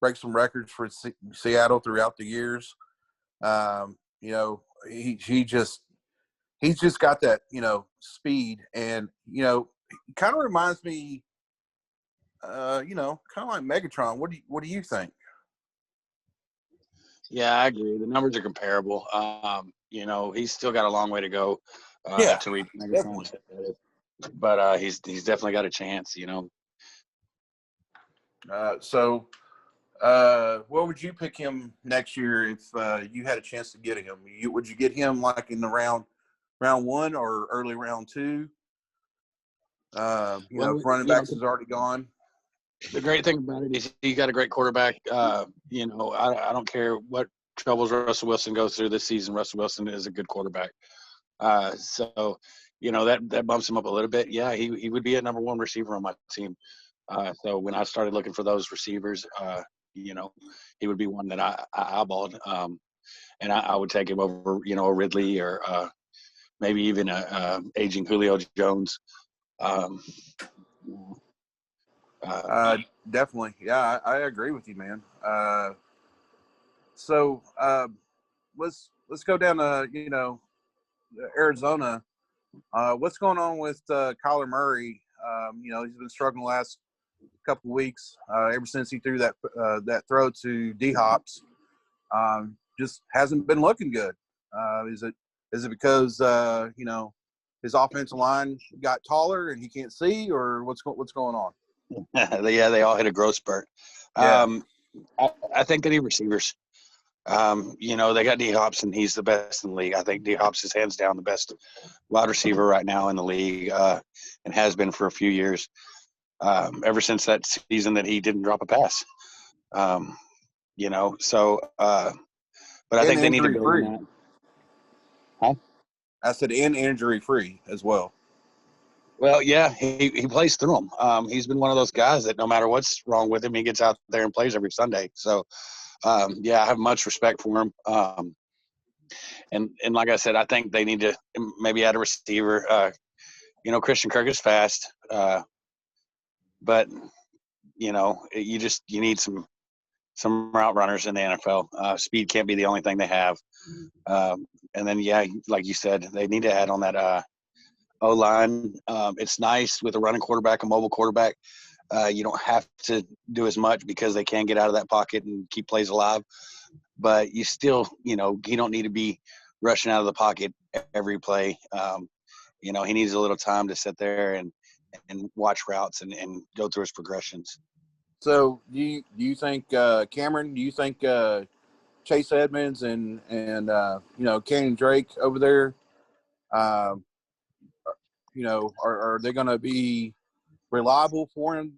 records for Seattle throughout the years. He's just got that speed, and kind of reminds me kind of like Megatron. What do you think? Yeah, I agree. The numbers are comparable. He's still got a long way to go to reach Megatron, but he's definitely got a chance. Where would you pick him next year if you had a chance to get him? Would you get him like in the round one or early round two? If running backs is already gone. The great thing about it is he got a great quarterback. I don't care what troubles Russell Wilson goes through this season. Russell Wilson is a good quarterback. So that bumps him up a little bit. Yeah, he would be a number one receiver on my team. So when I started looking for those receivers, he would be one that I eyeballed. And I would take him over, a Ridley or maybe even a aging Julio Jones. Definitely. Yeah, I agree with you, man. Let's go down to, Arizona. What's going on with Kyler Murray? He's been struggling the last couple of weeks, ever since he threw that throw to D-Hops. Just hasn't been looking good. Is it because his offensive line got taller and he can't see, or what's going on? Yeah, they all hit a growth spurt. Yeah. I think they need receivers. They got D-Hops, and he's the best in the league. I think D-Hops is hands down the best wide receiver right now in the league, and has been for a few years, ever since that season that he didn't drop a pass. But I think they need to build on that. Huh? I said, and injury-free as well. Well, yeah, he plays through them. He's been one of those guys that no matter what's wrong with him, he gets out there and plays every Sunday. So, I have much respect for him. And like I said, I think they need to maybe add a receiver. Christian Kirk is fast, but you need some route runners in the NFL. Speed can't be the only thing they have. And then, like you said, they need to add on that O-line. It's nice with a running quarterback, a mobile quarterback. You don't have to do as much because they can get out of that pocket and keep plays alive. But you still, you don't need to be rushing out of the pocket every play. He needs a little time to sit there and watch routes and go through his progressions. So do you think, Cameron, do you think Chase Edmonds and Kenyon Drake over there, are they going to be reliable for him,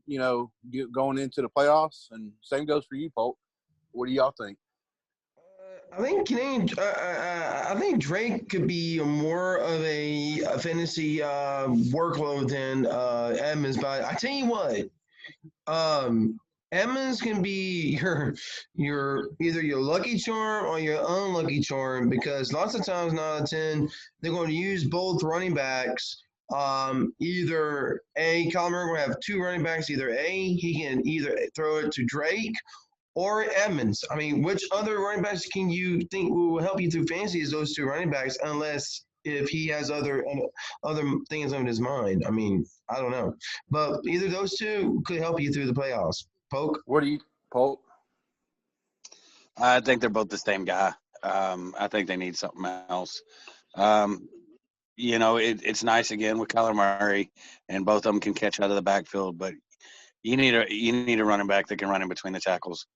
going into the playoffs? And same goes for you, Polk. What do y'all think? I think Drake could be more of a fantasy workload than Edmonds. But I tell you what, Edmonds can be your either your lucky charm or your unlucky charm, because lots of times 9 out of 10 they're going to use both running backs Either A, Kyler Murray will have two running backs. Either A, he can either throw it to Drake or Edmonds. I mean, which other running backs can you think will help you through fantasy is those two running backs, unless if he has other things on his mind. I mean, I don't know, but either those two could help you through the playoffs. Polk. What do you, Polk? I think they're both the same guy. I think they need something else. Um, it's nice again with Kyler Murray, and both of them can catch out of the backfield. But you need a running back that can run in between the tackles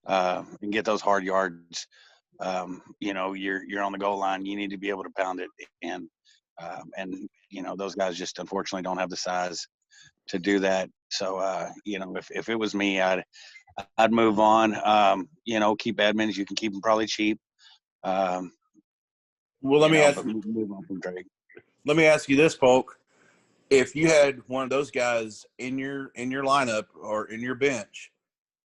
and get those hard yards. You're on the goal line. You need to be able to pound it, and those guys just unfortunately don't have the size to do that. So if it was me, I'd move on. Keep Edmonds. You can keep him probably cheap. Well, let me ask. Move on from Drake. Let me ask you this, Polk. If you had one of those guys in your lineup or in your bench,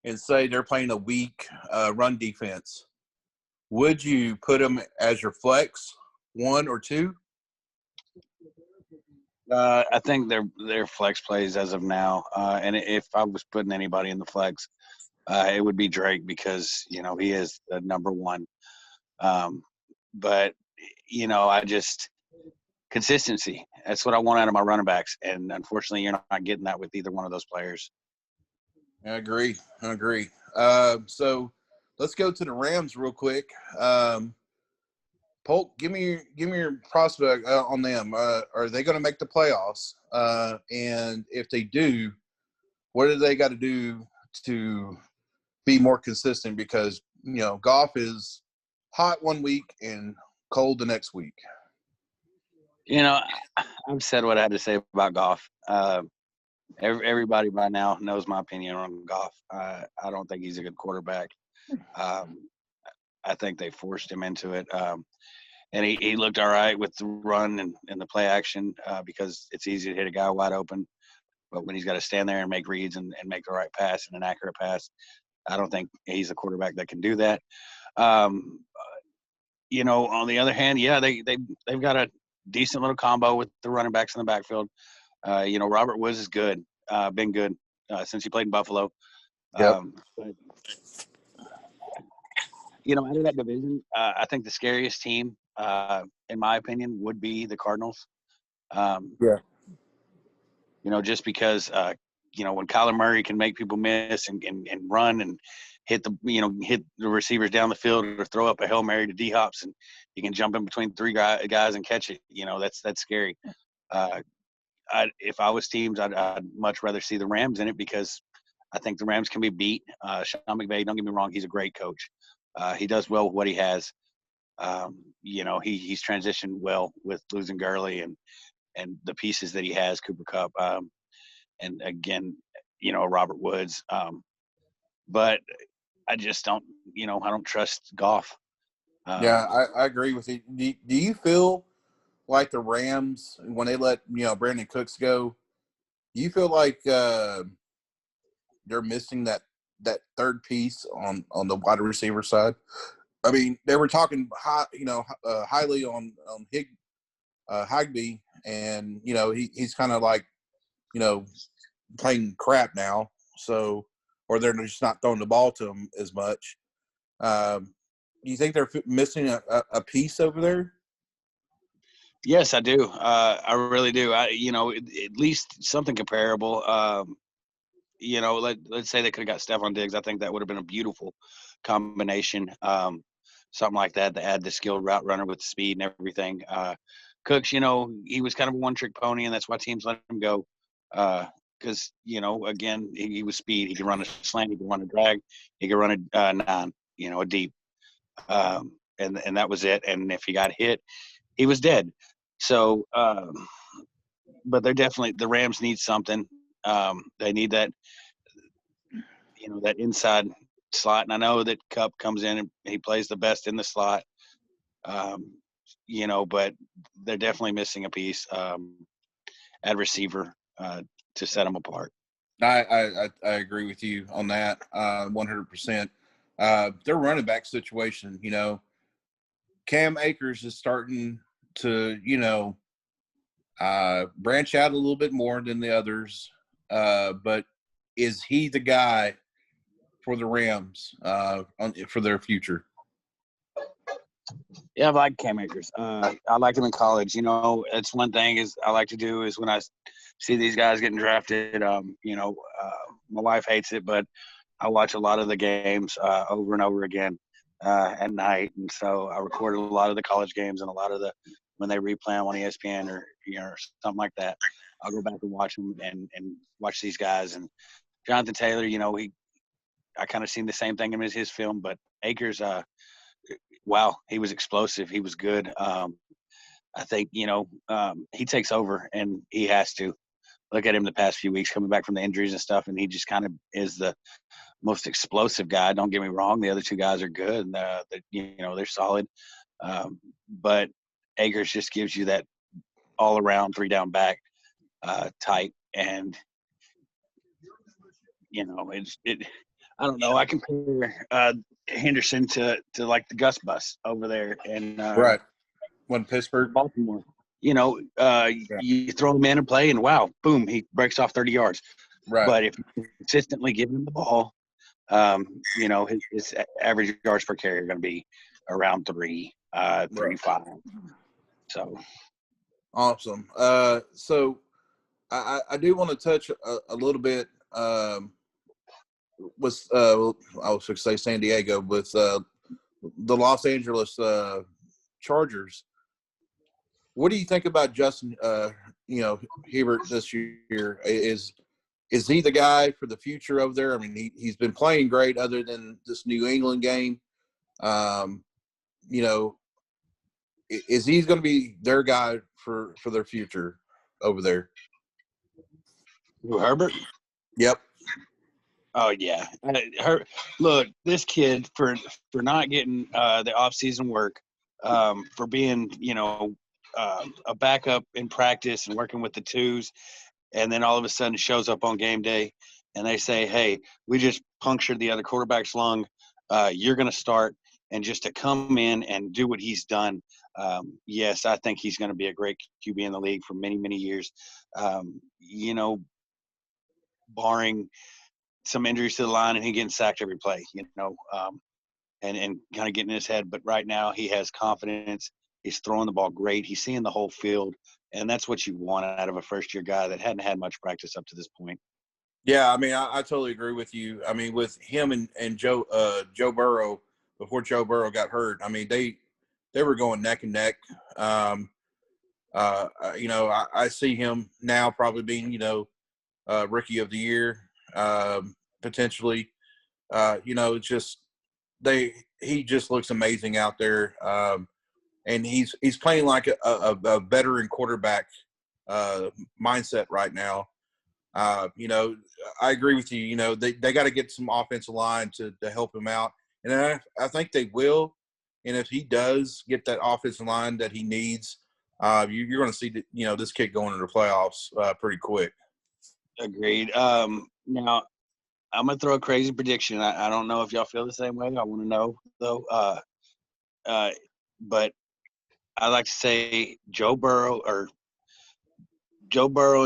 and say they're playing a weak run defense, would you put them as your flex, one or two? I think they're flex plays as of now. And if I was putting anybody in the flex, it would be Drake because he is the number one. But I just consistency. That's what I want out of my running backs, and unfortunately, you're not getting that with either one of those players. I agree. So let's go to the Rams real quick. Polk, give me your prospect on them. Are they going to make the playoffs? And if they do, what do they got to do to be more consistent? Because Goff is hot one week and cold the next week. I've said what I had to say about Goff. Everybody by now knows my opinion on Goff. I don't think he's a good quarterback. I think they forced him into it. And he looked all right with the run and the play action because it's easy to hit a guy wide open. But when he's got to stand there and make reads and make the right pass and an accurate pass, I don't think he's a quarterback that can do that. On the other hand, yeah, they've got a decent little combo with the running backs in the backfield. Robert Woods is good, been good since he played in Buffalo. Yep. Out of that division, I think the scariest team, in my opinion, would be the Cardinals. Yeah. Just because, when Kyler Murray can make people miss and run and hit the receivers down the field or throw up a Hail Mary to D-Hops and he can jump in between three guys and catch it, that's scary. If I was teams, I'd much rather see the Rams in it because I think the Rams can be beat. Sean McVay, don't get me wrong, he's a great coach. He does well with what he has. He's transitioned well with losing Gurley and the pieces that he has, Cooper Kupp, and again, Robert Woods. But I just don't, I don't trust Goff. Yeah, I agree with you. Do you feel like the Rams, when they let Brandon Cooks go, do you feel like they're missing that third piece on the wide receiver side? I mean, they were talking highly on Higbee, and he's kind of like playing crap now. So, or they're just not throwing the ball to him as much. Do you think they're missing a piece over there? Yes, I do. I really do. At least something comparable. Let's say they could have got Stephon Diggs. I think that would have been a beautiful combination. Something like that to add the skilled route runner with the speed and everything. Cooks, he was kind of a one-trick pony, and that's why teams let him go. Because, again, he was speed. He could run a slant. He could run a drag. He could run a 9, a deep. And that was it. And if he got hit, he was dead. So, but the Rams need something. They need that, that inside slot. And I know that Kupp comes in and he plays the best in the slot. But they're definitely missing a piece at receiver to set them apart. I agree with you on that 100%. Their running back situation, Cam Akers is starting to, branch out a little bit more than the others. But is he the guy for the Rams for their future? Yeah, I like Cam Akers. I liked him in college. You know, that's one thing is I like to do is when I see these guys getting drafted. My wife hates it, but I watch a lot of the games over and over again at night, and so I recorded a lot of the college games and a lot of the when they replay them on ESPN or or something like that. I'll go back and watch them and watch these guys. And Jonathan Taylor, I kind of seen the same thing in his film, but Akers, wow, he was explosive. He was good. I think he takes over, and he has to. Look at him the past few weeks coming back from the injuries and stuff, and he just kind of is the most explosive guy. Don't get me wrong; the other two guys are good. They're solid, but Akers just gives you that all-around three-down back type, and I don't know. I compare Henderson to like the Gus Bus over there in Right. When Pittsburgh, Baltimore. You throw him in and play, and wow, boom, he breaks off 30 yards. right. But if you consistently give him the ball, his average yards per carry are going to be around 3.5. So Awesome. So I do want to touch a little bit with I was going to say San Diego with the Los Angeles Chargers. What do you think about Justin Herbert this year? Is he the guy for the future over there? I mean, he's been playing great other than this New England game. Is he going to be their guy for their future over there? Herbert? Yep. Oh yeah. Look, this kid for not getting the off-season work, for being a backup in practice and working with the twos, and then all of a sudden shows up on game day, and they say, "Hey, we just punctured the other quarterback's lung. You're going to start." And just to come in and do what he's done, yes, I think he's going to be a great QB in the league for many, many years. Barring some injuries to the line and he getting sacked every play, and kind of getting in his head. But right now he has confidence. He's throwing the ball great. He's seeing the whole field. And that's what you want out of a first-year guy that hadn't had much practice up to this point. Yeah, I mean, I totally agree with you. I mean, with him and Joe Burrow, before Joe Burrow got hurt, I mean, they were going neck and neck. I see him now probably being, rookie of the year, potentially. It's just he just looks amazing out there. And he's playing like a veteran quarterback mindset right now. I agree with you. They got to get some offensive line to help him out. And I think they will. And if he does get that offensive line that he needs, you're going to see this kid going into the playoffs pretty quick. Agreed. Now, I'm going to throw a crazy prediction. I don't know if y'all feel the same way. I want to know, though. But I like to say Joe Burrow and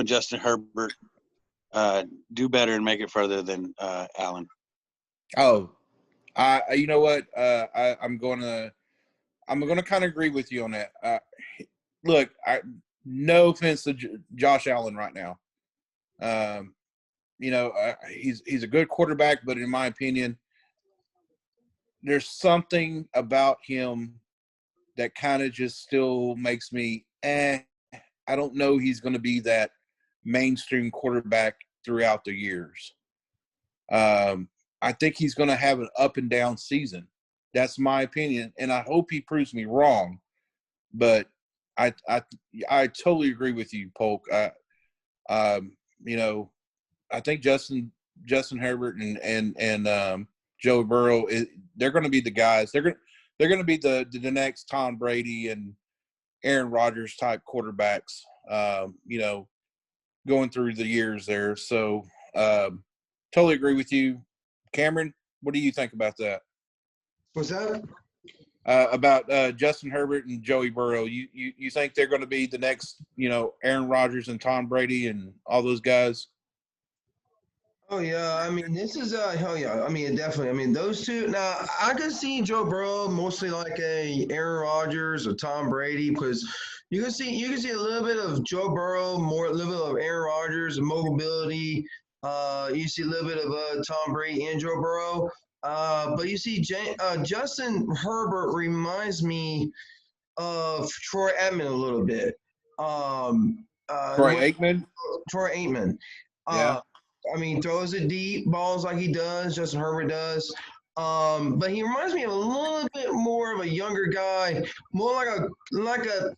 Justin Herbert do better and make it further than Allen. Oh, you know what? I'm gonna kind of agree with you on that. Look, no offense to Josh Allen right now. He's a good quarterback, but in my opinion, there's something about him that kind of just still makes me, I don't know he's going to be that mainstream quarterback throughout the years. I think he's going to have an up and down season. That's my opinion, and I hope he proves me wrong. But I totally agree with you, Polk. I think Justin Herbert and Joe Burrow, they're going to be the guys. They're going to be the next Tom Brady and Aaron Rodgers type quarterbacks. Going through the years there. So totally agree with you. Cameron, what do you think about that? What's that? about Justin Herbert and Joey Burrow. You think they're going to be the next, Aaron Rodgers and Tom Brady and all those guys? Oh yeah, I mean this is hell yeah. I mean definitely. I mean those two. Now I could see Joe Burrow mostly like a Aaron Rodgers or Tom Brady because you can see a little bit of Joe Burrow, a little bit of Aaron Rodgers, mobility. You see a little bit of Tom Brady and Joe Burrow. But you see Justin Herbert reminds me of Troy Aikman a little bit. Troy Aikman? Troy Aikman. Yeah. I mean, throws it deep balls like he does. Justin Herbert does. But he reminds me of a little bit more of a younger guy, more like a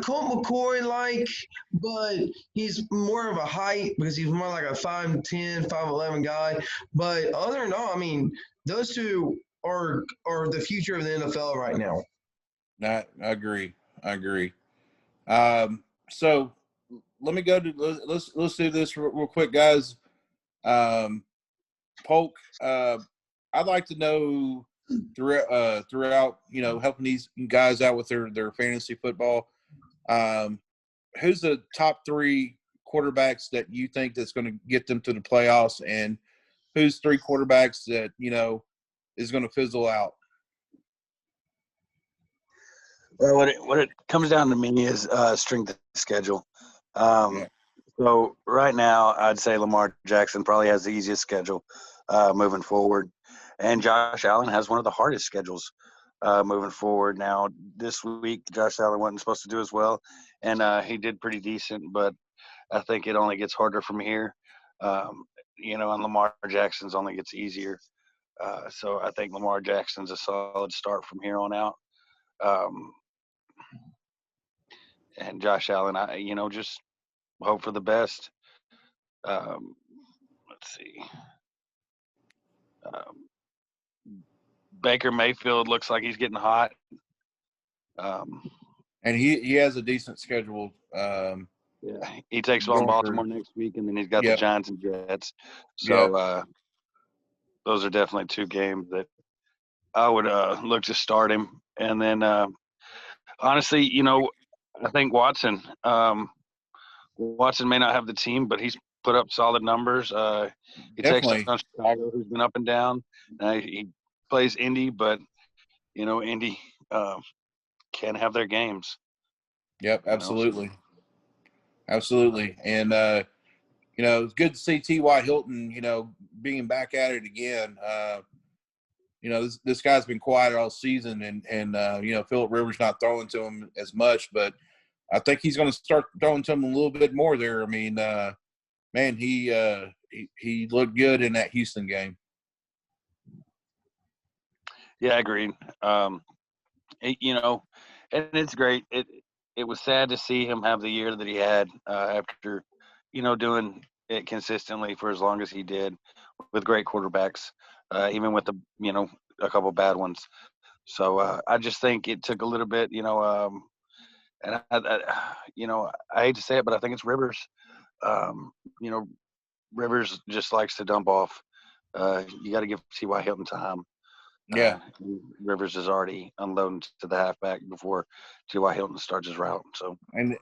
Colt McCoy like, but he's more of a height because he's more like a 5'10", 5'11" guy. But other than all, I mean, those two are the future of the NFL right now. I agree. So let me go to let's do this real quick, guys. Polk, I'd like to know throughout, helping these guys out with their fantasy football. Who's the top 3 quarterbacks that you think that's going to get them to the playoffs, and who's 3 quarterbacks that is going to fizzle out? Well, what it comes down to me is strength of schedule. So right now, I'd say Lamar Jackson probably has the easiest schedule moving forward, and Josh Allen has one of the hardest schedules moving forward. Now, this week, Josh Allen wasn't supposed to do as well, and he did pretty decent, but I think it only gets harder from here. And Lamar Jackson's only gets easier. So I think Lamar Jackson's a solid start from here on out. And Josh Allen, just hope for the best. Let's see. Baker Mayfield looks like he's getting hot. And he has a decent schedule. Yeah, he takes on Baltimore next week, and then he's got the Giants and Jets. So those are definitely 2 games that I would look to start him. And then, honestly, I think Watson. Watson may not have the team, but he's put up solid numbers. He takes on Chicago, who's been up and down. He plays Indy, but Indy can have their games. Yep, absolutely, absolutely. And it's good to see T.Y. Hilton, being back at it again. This guy's been quiet all season, and Phillip Rivers not throwing to him as much, but I think he's going to start throwing to him a little bit more there. I mean, man, he looked good in that Houston game. Yeah, I agree. And it's great. It was sad to see him have the year that he had after, doing it consistently for as long as he did with great quarterbacks, even with a couple bad ones. So I just think it took a little bit, and I hate to say it, but I think it's Rivers. Rivers just likes to dump off. You got to give T.Y. Hilton time. Yeah. Rivers is already unloading to the halfback before T.Y. Hilton starts his route. So and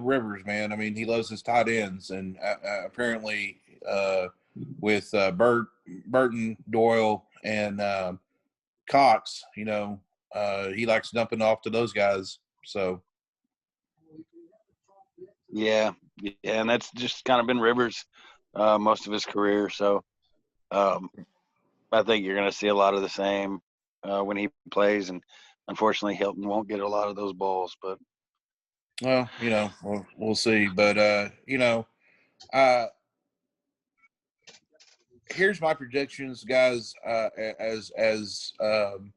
Rivers, man. I mean, he loves his tight ends, and apparently with Burton, Doyle, and Cox, he likes dumping off to those guys. So yeah, and that's just kind of been Rivers most of his career. So I think you're going to see a lot of the same when he plays, and unfortunately, Hilton won't get a lot of those balls. But well, we'll see. But here's my predictions, guys. As who's going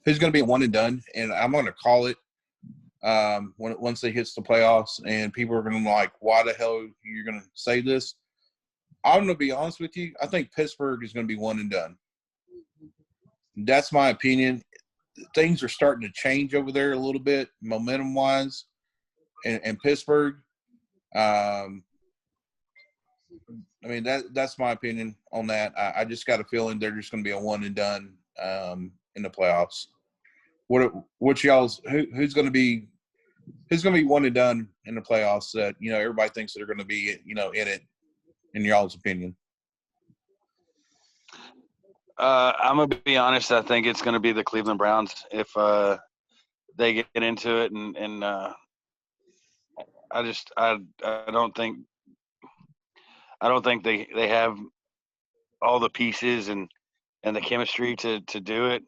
to be a one and done, and I'm going to call it once it hits the playoffs, and people are going to be like, why the hell are you going to say this? I'm going to be honest with you. I think Pittsburgh is going to be one and done. That's my opinion. Things are starting to change over there a little bit, momentum-wise, in Pittsburgh. I mean, that's my opinion on that. I just got a feeling they're just going to be a one and done in the playoffs. What's y'all's who's going to be one and done in the playoffs that everybody thinks that are going to be in it, in y'all's opinion? I'm gonna be honest. I think it's gonna be the Cleveland Browns if they get into it, and I don't think they have all the pieces and the chemistry to do it,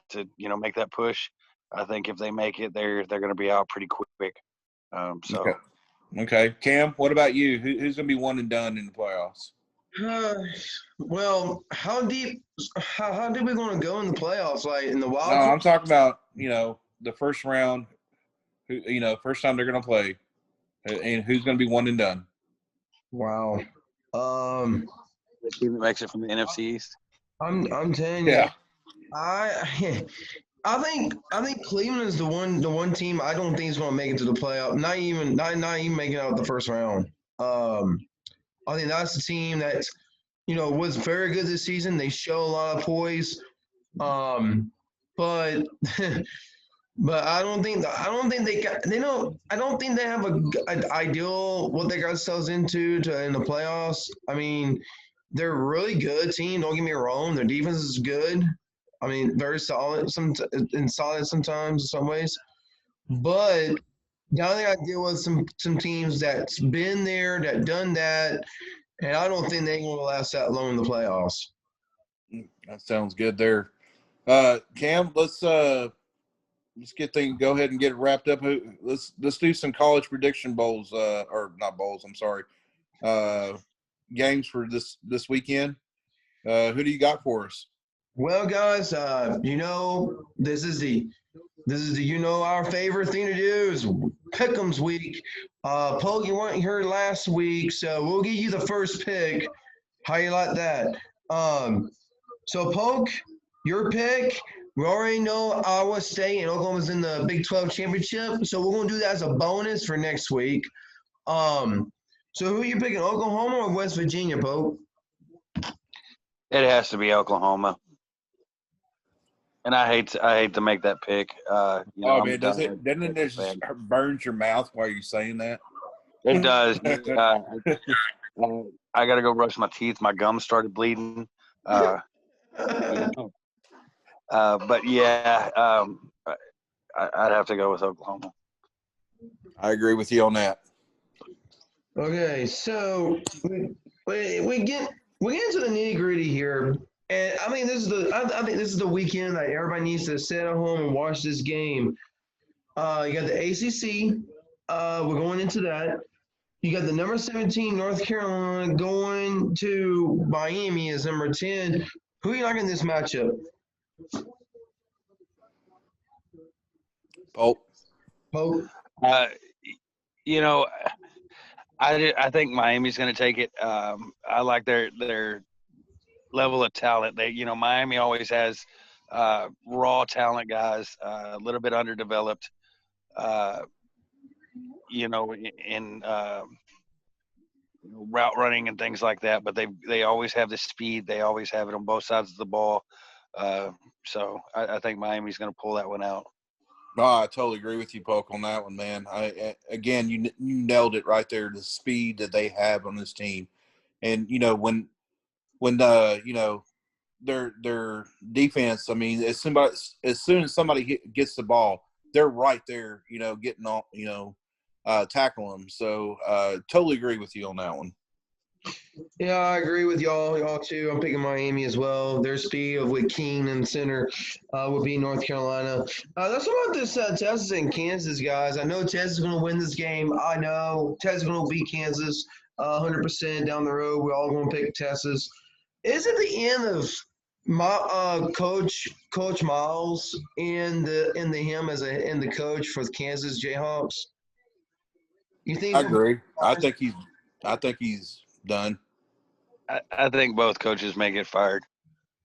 to make that push. I think if they make it, they're going to be out pretty quick. Okay. Cam, what about you? Who's going to be one and done in the playoffs? Well, how deep are we going to go in the playoffs? Like in the wild? No, I'm talking about the first round. First time they're going to play, and who's going to be one and done? Wow. The team that makes it from the NFC East. I'm telling you. Yeah. I think Cleveland is the one team I don't think is going to make it to the playoff. Not even making it out the first round. I think that's the team that was very good this season. They show a lot of poise, but but I don't think they got I don't think they have an ideal what they got themselves into in the playoffs. I mean, they're a really good team. Don't get me wrong. Their defense is good. I mean, very solid solid sometimes in some ways. But now they got to deal with some teams that's been there, that done that, and I don't think they're going to last that long in the playoffs. That sounds good there. Cam, let's get things. Go ahead and get it wrapped up. Let's do some college prediction bowls, or not bowls. I'm sorry. Games for this weekend. Who do you got for us? Well, guys, this is our favorite thing to do is Pick'ems week. Polk, you weren't here last week, so we'll give you the first pick. How you like that? So Polk, your pick. We already know Iowa State and Oklahoma's in the Big 12 championship, so we're gonna do that as a bonus for next week. So who are you picking, Oklahoma or West Virginia, Polk? It has to be Oklahoma. And I hate to make that pick. Man, doesn't it just burns your mouth while you're saying that? It does. I got to go brush my teeth. My gums started bleeding. But yeah, I'd have to go with Oklahoma. I agree with you on that. Okay, so we get into the nitty gritty here. And I mean, I think this is the weekend that everybody needs to sit at home and watch this game. You got the ACC. We're going into that. You got the number 17 North Carolina going to Miami as number 10. Who are you liking this matchup? Pope. I think Miami's going to take it. I like their level of talent. Miami always has raw talent guys, a little bit underdeveloped, in route running and things like that. But they always have the speed. They always have it on both sides of the ball. So I think Miami's going to pull that one out. No, I totally agree with you, Poke, on that one, man. You nailed it right there. The speed that they have on this team, and when their defense. I mean, as soon as somebody gets the ball, they're right there. Getting on, tackle them. So totally agree with you on that one. Yeah, I agree with y'all too. I'm picking Miami as well. Their speed with King in center would be North Carolina. Let's talk about this Texas and Kansas, guys. I know Texas is going to win this game. I know Texas is going to beat Kansas 100% down the road. We're all going to pick Texas. Is it the end of Coach Miles and him as the coach for the Kansas Jayhawks? You think? I agree. I think he's done. I think both coaches may get fired.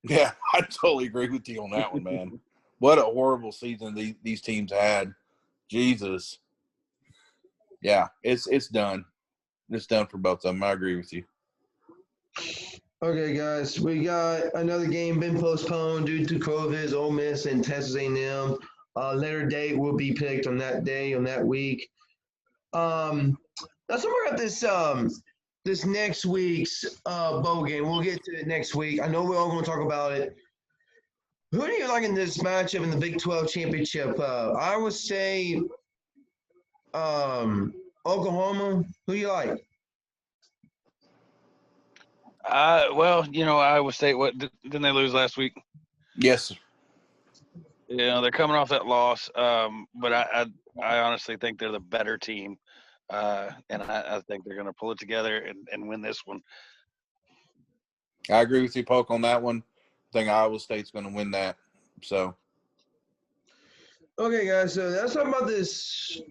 Yeah, I totally agree with you on that one, man. What a horrible season these teams had. Jesus. Yeah, it's done. It's done for both of them. I agree with you. Okay, guys, we got another game been postponed due to COVID. Ole Miss and Texas A&M. Later date will be picked on that day on that week. Let's talk about this next week's bowl game. We'll get to it next week. I know we're all going to talk about it. Who do you like in this matchup in the Big 12 championship? I would say Oklahoma. Who do you like? Well, Iowa State. Didn't they lose last week? Yes. They're coming off that loss. But I honestly think they're the better team, and I think they're going to pull it together and win this one. I agree with you, Polk, on that one. I think Iowa State's going to win that. So. Okay, guys. So let's talk about this.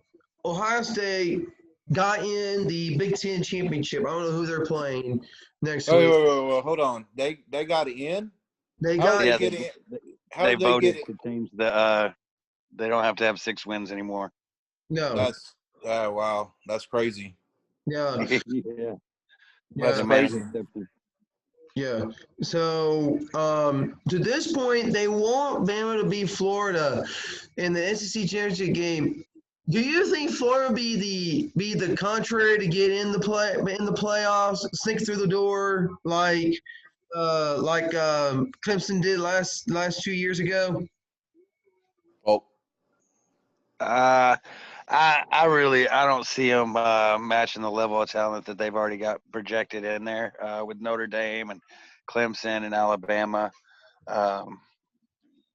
Ohio State got in the Big Ten championship. I don't know who they're playing next week. Wait, hold on. They got in? They How got did Yeah, they get in? How they did they voted get it? to change the. They don't have to have 6 wins anymore. no. That's wow. That's crazy. Yeah. Yeah. That's Yeah. crazy. Yeah. So to this point, they won't be able to beat Florida in the SEC championship game. Do you think Florida will be the contrary to get in the playoffs, sneak through the door like Clemson did last 2 years ago? Oh, I don't see them matching the level of talent that they've already got projected in there with Notre Dame and Clemson and Alabama.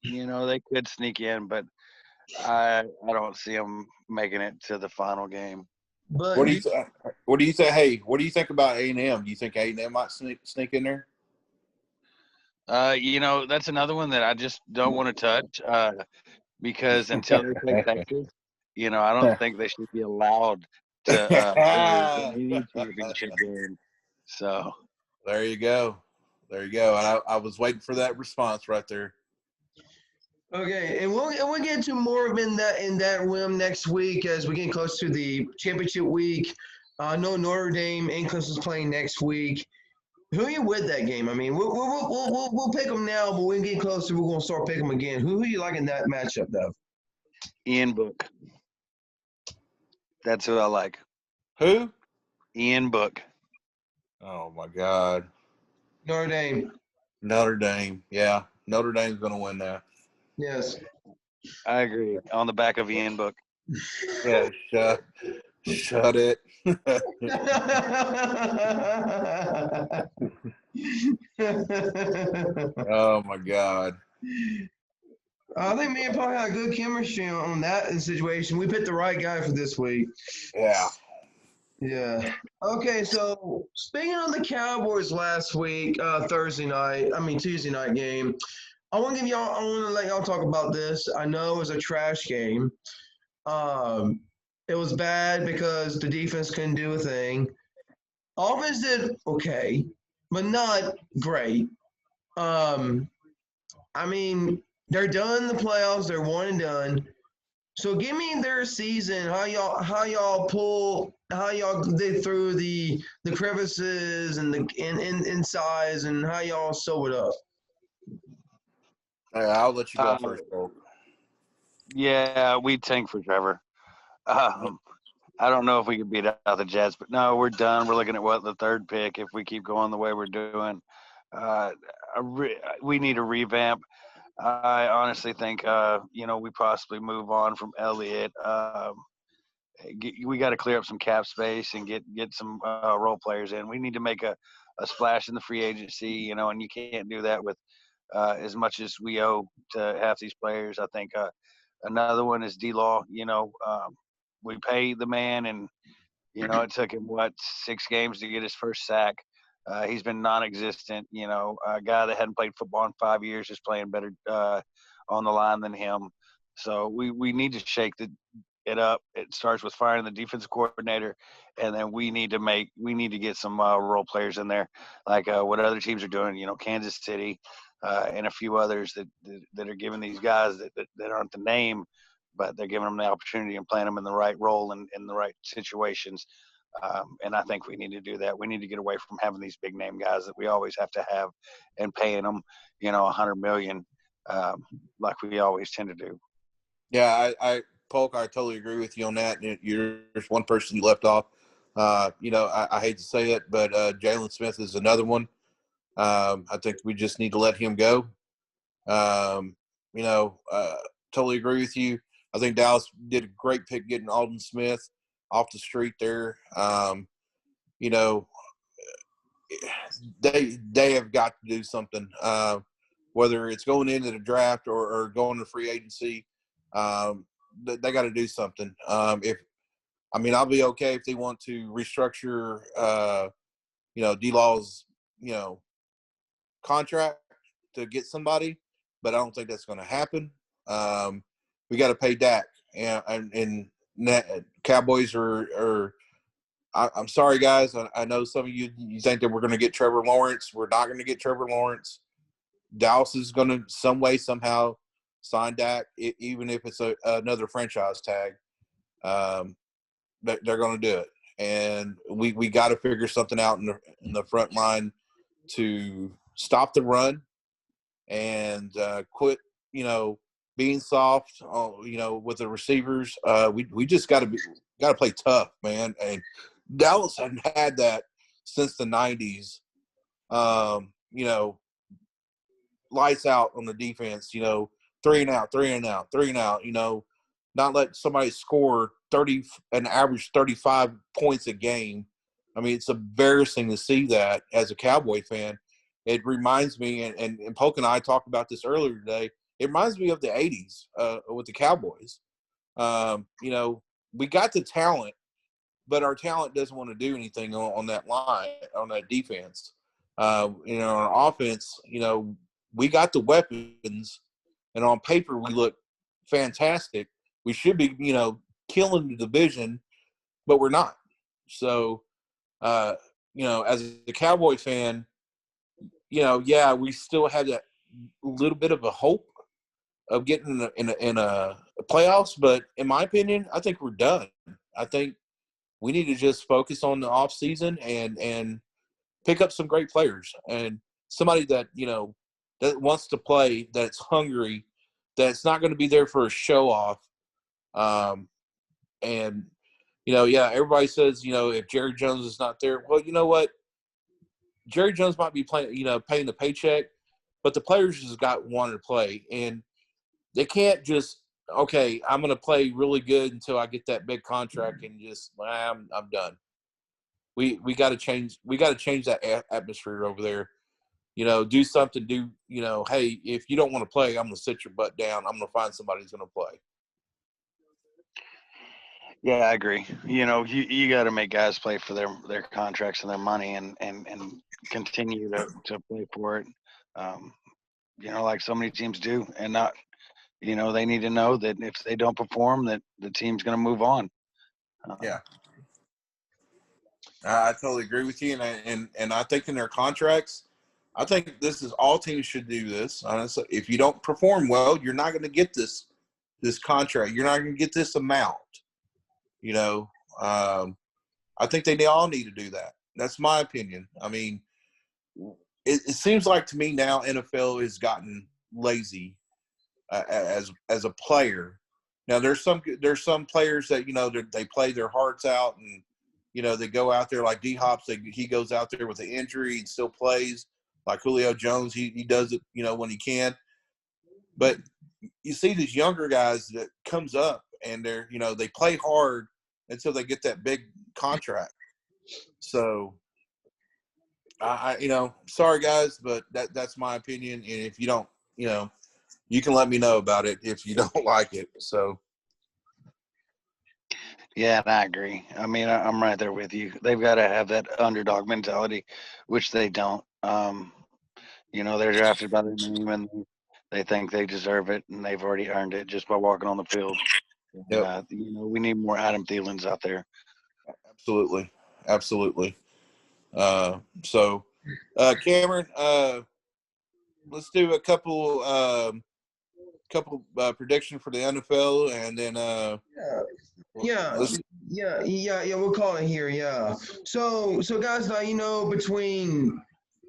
They could sneak in, but I don't see them making it to the final game. But what do you think? Hey, what do you think about A&M? Do you think A&M might sneak in there? That's another one that I just don't want to touch because until they play Texas, I don't think they should be allowed to play any championship game. So There you go. And I was waiting for that response right there. okay, and we'll get to more of in that realm next week as we get close to the championship week. I know Notre Dame and Clemson's playing next week. Who are you with that game? I mean, we'll pick them now, but when we get closer, we're gonna start picking them again. Who you like in that matchup, though? Ian Book. That's who I like. Who? Ian Book. Oh my God. Notre Dame. Notre Dame. Yeah, Notre Dame's going to win that. Yes. I agree. On the back of Ian Book. Yeah, shut it. Oh my God. I think me and Paul had good chemistry on that situation. We picked the right guy for this week. Yeah. Yeah. Okay, so speaking of the Cowboys last week, Tuesday night game, I want to let y'all talk about this. I know it was a trash game. It was bad because the defense couldn't do a thing. Offense did okay, but not great. I mean, they're done in the playoffs. They're one and done. So give me their season. How y'all did through the crevices and the in size and how y'all sew it up. Hey, I'll let you go first, Paul. Yeah, we tank for Trevor. I don't know if we could beat out the Jets, but no, we're done. We're looking at the third pick if we keep going the way we're doing. We need a revamp. I honestly think, we possibly move on from Elliott. We got to clear up some cap space and get some role players in. We need to make a splash in the free agency, and you can't do that with as much as we owe to half these players. I think another one is D-Law. We pay the man, and it took him 6 games to get his first sack. He's been non-existent. A guy that hadn't played football in 5 years is playing better on the line than him. So we need to shake it up. It starts with firing the defensive coordinator, and then we need to get some role players in there, like what other teams are doing. Kansas City and a few others that are giving these guys that aren't the name, but they're giving them the opportunity and playing them in the right role and in the right situations. And I think we need to do that. We need to get away from having these big name guys that we always have to have and paying them, $100 million, like we always tend to do. Yeah, Polk, I totally agree with you on that. There's one person you left off. I hate to say it, but Jalen Smith is another one. I think we just need to let him go. Totally agree with you. I think Dallas did a great pick getting Alden Smith off the street there. They have got to do something, whether it's going into the draft or going to free agency. They got to do something. I'll be okay if they want to restructure, D-Law's, contract to get somebody, but I don't think that's going to happen. We got to pay Dak, and Cowboys are. I'm sorry, guys. I know some of you think that we're going to get Trevor Lawrence. We're not going to get Trevor Lawrence. Dallas is going to some way somehow sign Dak, even if it's another franchise tag. They're going to do it, and we got to figure something out in the front line to stop the run and quit, being soft, with the receivers. We just got to play tough, man. And Dallas hadn't had that since the 90s. Lights out on the defense, 3 and out, 3 and out, 3 and out, not let somebody score an average 35 points a game. I mean, it's embarrassing to see that as a Cowboy fan. It reminds me, and Polk and I talked about this earlier today, it reminds me of the 80s with the Cowboys. We got the talent, but our talent doesn't want to do anything on that line, on that defense. On offense, we got the weapons, and on paper we look fantastic. We should be, killing the division, but we're not. So, as a Cowboy fan, we still have that little bit of a hope of getting in a playoffs. But in my opinion, I think we're done. I think we need to just focus on the off season and pick up some great players and somebody that, that wants to play, that's hungry, that's not going to be there for a show off. Everybody says, if Jerry Jones is not there, well, you know what? Jerry Jones might be playing, paying the paycheck, but the players just wanted to play. And they can't just, okay, I'm going to play really good until I get that big contract and just, I'm done. We got to change. We got to change that atmosphere over there. Do something. Hey, if you don't want to play, I'm going to sit your butt down. I'm going to find somebody who's going to play. Yeah, I agree. You got to make guys play for their contracts and their money and continue to play for it. Like so many teams do, and not, they need to know that if they don't perform, that the team's going to move on. Yeah. I totally agree with you, and I think in their contracts, I think this is all teams should do this. Honestly, if you don't perform well, you're not going to get this contract. You're not going to get this amount. I think they all need to do that. That's my opinion. I mean, it seems like to me now NFL has gotten lazy as a player. Now there's some players that they play their hearts out and they go out there like D-Hops. He goes out there with an injury and still plays. Like Julio Jones, he does it when he can. But you see these younger guys that comes up and they're they play hard until they get that big contract. So sorry guys, but that's my opinion. And if you don't, you can let me know about it if you don't like it. So. Yeah, and I agree. I mean, I'm right there with you. They've got to have that underdog mentality, which they don't. They're drafted by their name and they think they deserve it, and they've already earned it just by walking on the field. Yep. We need more Adam Thielens out there. Absolutely. Cameron, let's do a couple couple prediction for the NFL, and then we'll call it here. Yeah. So guys, now between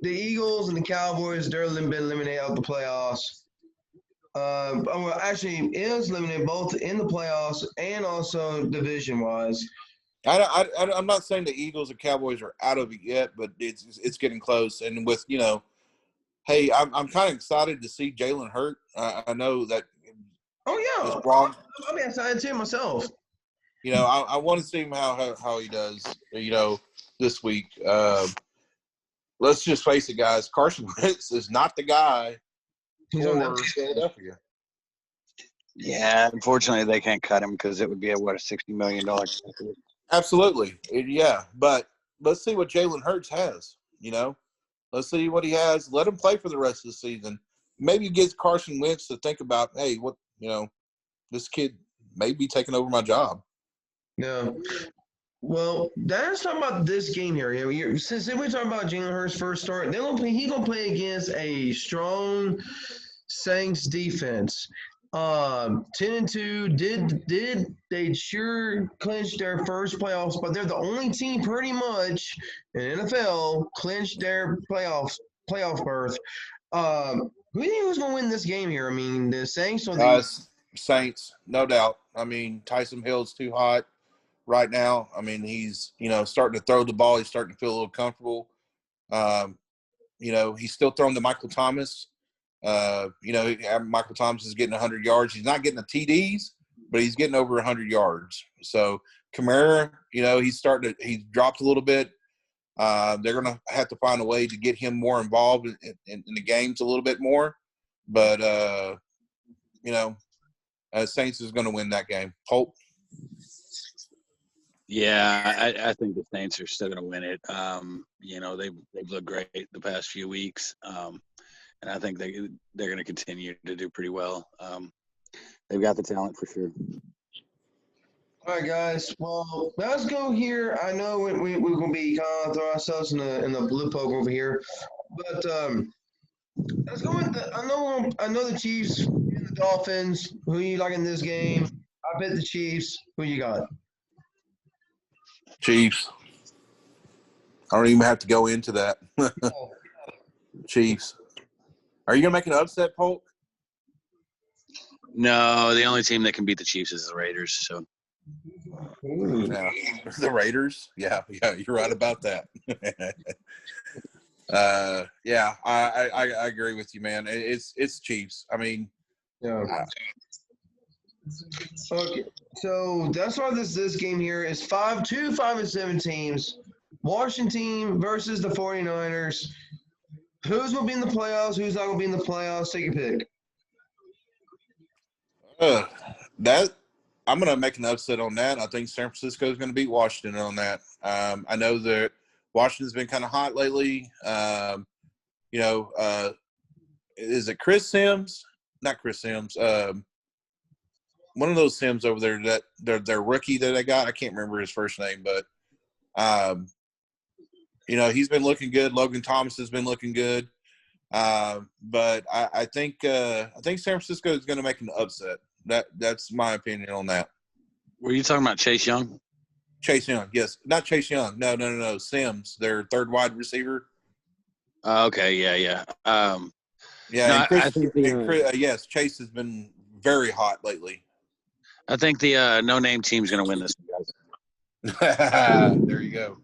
the Eagles and the Cowboys, they're been eliminated out of the playoffs. Actually, is eliminated both in the playoffs and also division-wise. I'm not saying the Eagles and Cowboys are out of it yet, but it's getting close. And with hey, I'm kind of excited to see Jalen hurt. I know that. Oh yeah, it's wrong. I'm excited too myself. I want to see him how he does. This week. Let's just face it, guys. Carson Wentz is not the guy for Philadelphia. Yeah, unfortunately, they can't cut him because it would be a $60 million. Absolutely, yeah. But let's see what Jalen Hurts has. Let's see what he has. Let him play for the rest of the season. Maybe get Carson Wentz to think about, hey, what this kid may be taking over my job. Yeah. Well, let's talk about this game here. Since we're talking about Jalen Hurts' first start, he's gonna play against a strong Saints defense. 10-2 did they sure clinch their first playoff spot? They're the only team pretty much in NFL clinched their playoff berth. Who do you think was going to win this game here? I mean, the Saints or the Saints, no doubt. I mean, Tyson Hill's too hot right now. I mean, he's starting to throw the ball. He's starting to feel a little comfortable. He's still throwing to Michael Thomas. Michael Thomas is getting 100 yards. He's not getting the TDs, but he's getting over 100 yards. So Kamara, he's dropped a little bit. They're going to have to find a way to get him more involved in the games a little bit more. But, Saints is going to win that game. Hope. Yeah, I think the Saints are still going to win it. They've looked great the past few weeks. And I think they're going to continue to do pretty well. They've got the talent for sure. All right, guys. Well, let's go here. I know we're going to be kind of throwing ourselves in the blue poke over here, but let's go with I know the Chiefs and the Dolphins. Who you like in this game? I bet the Chiefs. Who you got? Chiefs. I don't even have to go into that. Chiefs. Are you going to make an upset, Polk? No, the only team that can beat the Chiefs is the Raiders. So, yeah. The Raiders? Yeah, you're right about that. I agree with you, man. It's Chiefs. I mean, yeah. Okay, so that's why this game here is 5-7 teams. Washington team versus the 49ers. Who's going to be in the playoffs? Who's not going to be in the playoffs? Take your pick. I'm going to make an upset on that. I think San Francisco is going to beat Washington on that. I know that Washington's been kind of hot lately. Is it Chris Sims? Not Chris Sims. One of those Sims over there that their rookie that they got. I can't remember his first name, but he's been looking good. Logan Thomas has been looking good. But I think San Francisco is going to make an upset. That's my opinion on that. Were you talking about Chase Young? Chase Young, yes. Not Chase Young. No. Sims, their third wide receiver. Okay, yeah. I think yes, Chase has been very hot lately. I think the no-name team's going to win this, guys. There you go.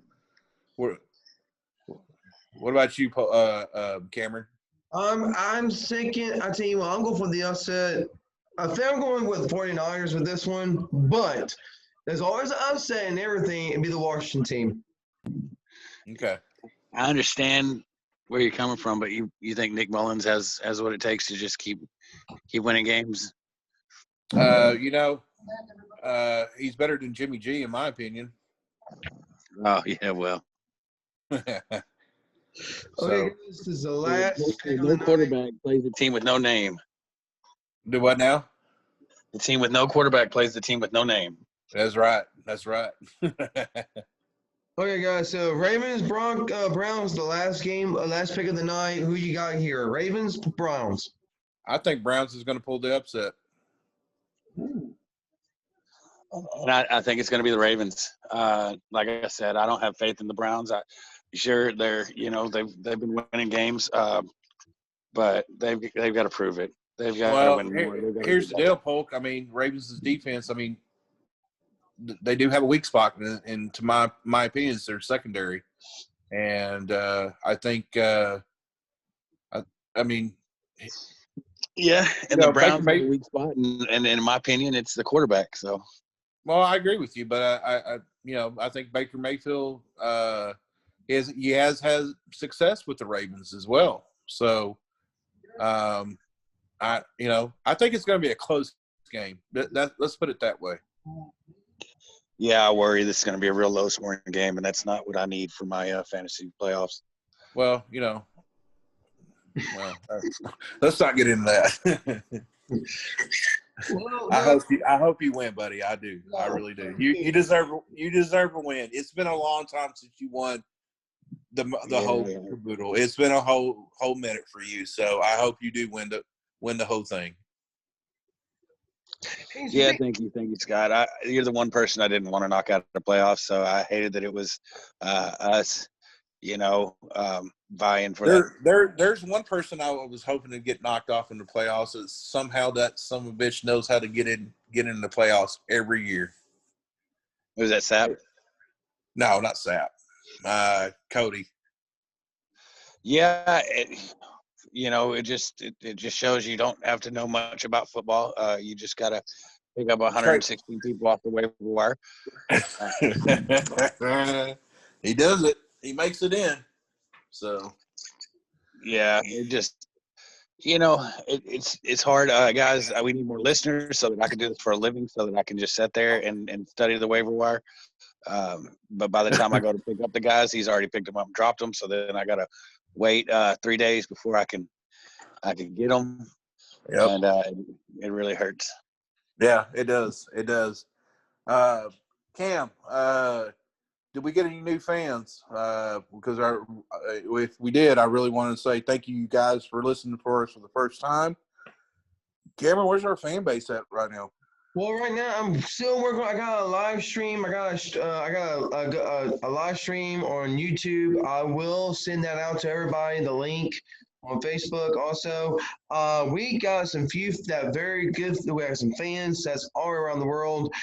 What about you, Cameron? I'm thinking. I tell you what, I'm going for the upset. I think I'm going with the 49ers with this one, but there's always an upset and everything. It'd be the Washington team. Okay. I understand where you're coming from, but you think Nick Mullins has what it takes to just keep winning games? He's better than Jimmy G, in my opinion. Oh, yeah, well. Okay, this is the last. No quarterback plays the team with no name. Do what now? The team with no quarterback plays the team with no name. That's right. Okay, guys. So Ravens, Browns, the last game, last pick of the night. Who you got here? Ravens, Browns. I think Browns is going to pull the upset. And I think it's going to be the Ravens. Like I said, I don't have faith in the Browns. Sure, they're they've been winning games, but they've got to prove it. They've got to win more. Here's the deal, Polk. I mean, Ravens' defense. I mean, they do have a weak spot, and to my opinion, it's their secondary. And I think, I mean, yeah, and the Browns have a weak spot, and in my opinion, it's the quarterback. So, well, I agree with you, but I think Baker Mayfield has had success with the Ravens as well. So, I think it's going to be a close game. Let's put it that way. Yeah, I worry this is going to be a real low-scoring game, and that's not what I need for my fantasy playoffs. Well, let's not get into that. Well, I hope you win, buddy. I do. I really do. You deserve a win. It's been a long time since you won the whole caboodle. It's been a whole minute for you. So I hope you do win the whole thing. Yeah, thank you, Scott. You're the one person I didn't want to knock out of the playoffs, so I hated that it was us, vying for that. There's one person I was hoping to get knocked off in the playoffs. Is somehow that son of a bitch knows how to get in the playoffs every year. Was that Sap? No, not Sap. Cody. Yeah, it just shows you don't have to know much about football. You just got to pick up 116 people off the waiver wire. He does it. He makes it in. So, yeah, it just, it's hard, guys. We need more listeners so that I can do this for a living, so that I can just sit there and study the waiver wire. But by the time I go to pick up the guys, he's already picked them up and dropped them. So then I got to wait 3 days before I can get them. Yep. And it really hurts. Yeah, it does. It does. Cam, did we get any new fans? Because if we did, I really wanted to say thank you guys for listening for us for the first time. Cameron, where's our fan base at right now? Well, right now I'm still working. I got a live stream. I got a live stream on YouTube. I will send that out to everybody. The link on Facebook. Also, we got some few that very good. We have some fans that's all around the world.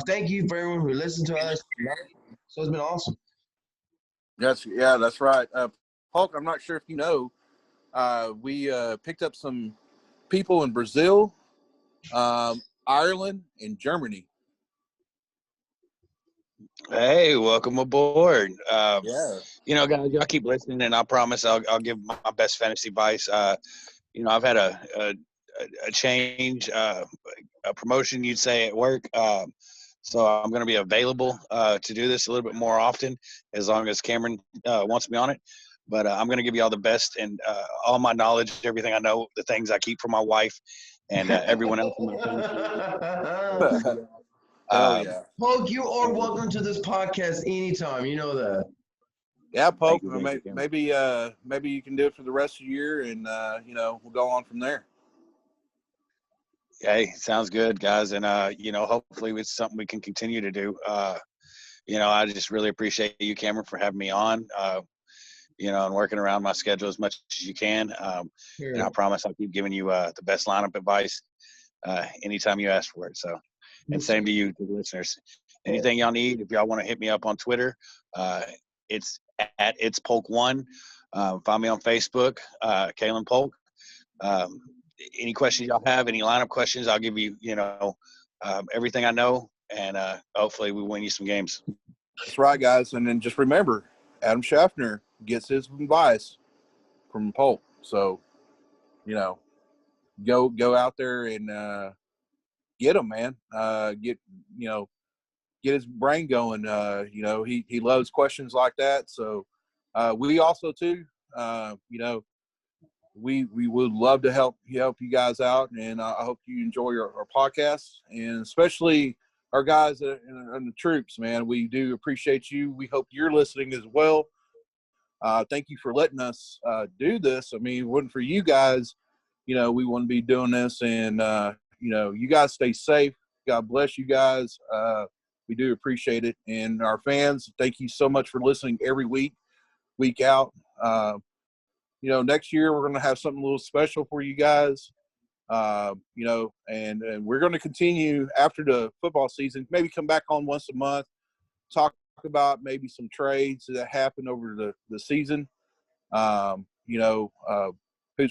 Thank you for everyone who listened to us. So it's been awesome. That's right. Hulk, I'm not sure if you know, we picked up some people in Brazil, Ireland, and Germany. Hey, welcome aboard. Yeah. Guys, y'all keep listening, and I promise I'll give my best fantasy advice. I've had a change, a promotion, you'd say, at work. So I'm going to be available to do this a little bit more often, as long as Cameron wants me on it. But I'm going to give you all the best and all my knowledge, everything I know, the things I keep from my wife and everyone else in my family. Yeah. Polk, you are welcome to this podcast anytime. You know that. Yeah, Polk. Maybe you can do it for the rest of the year, and we'll go on from there. Hey, sounds good, guys, and hopefully it's something we can continue to do. I just really appreciate you, Cameron, for having me on. And working around my schedule as much as you can. And I promise I'll keep giving you the best lineup advice anytime you ask for it. So, and same to you, to the listeners. Anything y'all need, if y'all want to hit me up on Twitter, it's at It's Polk1. Find me on Facebook, Kaylen Polk. Any questions y'all have, any lineup questions, I'll give you, everything I know, and hopefully we win you some games. That's right, guys. And then just remember, Adam Schaffner gets his advice from Polk. So, go out there and get him, man. Get his brain going. He loves questions like that. So we also too, we would love to help you guys out, and I hope you enjoy our podcast, and especially our guys and the troops, man. We do appreciate you. We hope you're listening as well. Thank you for letting us do this. I mean, it wasn't for you guys, we want to be doing this. And, you guys stay safe. God bless you guys. We do appreciate it. And our fans, thank you so much for listening every week out. Next year we're going to have something a little special for you guys. And we're going to continue after the football season, maybe come back on once a month, talk about maybe some trades that happened over the season. Who's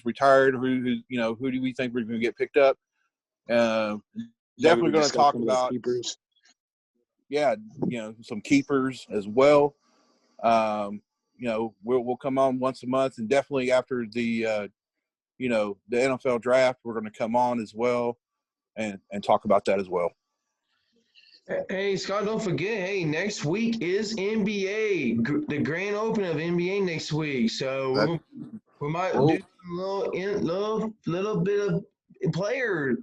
retired, who do we think we're going to get picked up? Definitely going to talk about keepers. Yeah, some keepers as well. We'll come on once a month, and definitely after the NFL draft, we're going to come on as well and talk about that as well. Hey, Scott, don't forget, hey, next week is NBA, the grand opening of NBA next week. So we might do a little bit of player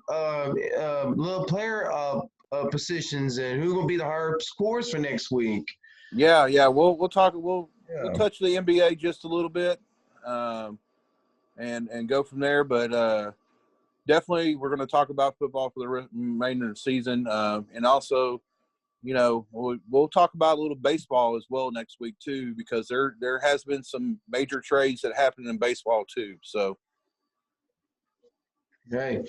positions and who's going to be the higher scores for next week. Yeah. We'll talk. We'll touch the NBA just a little bit, and go from there. But definitely, we're going to talk about football for the remainder of the season, and also, we'll talk about a little baseball as well next week too, because there has been some major trades that happened in baseball too. So. Okay.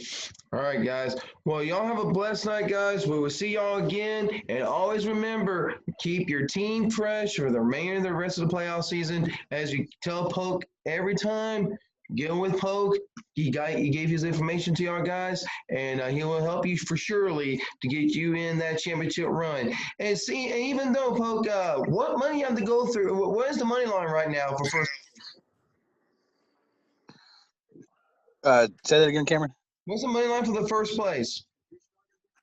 All right, guys. Well, y'all have a blessed night, guys. We will see y'all again. And always remember, keep your team fresh for the remainder of the rest of the playoff season. As you tell Polk every time, get with Polk. He gave his information to y'all guys, and he will help you for surely to get you in that championship run. And see, even though Polk, what money you have to go through? What is the money line right now for first? Say that again, Cameron. What's the money line for the first place?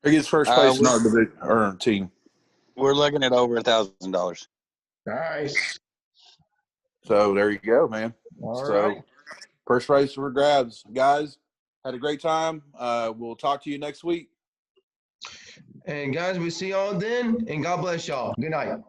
Who gets first place in our division or team? We're looking at over $1,000. Nice. So there you go, man. All right. First place for grabs, guys. Had a great time. We'll talk to you next week. And guys, we see y'all then. And God bless y'all. Good night.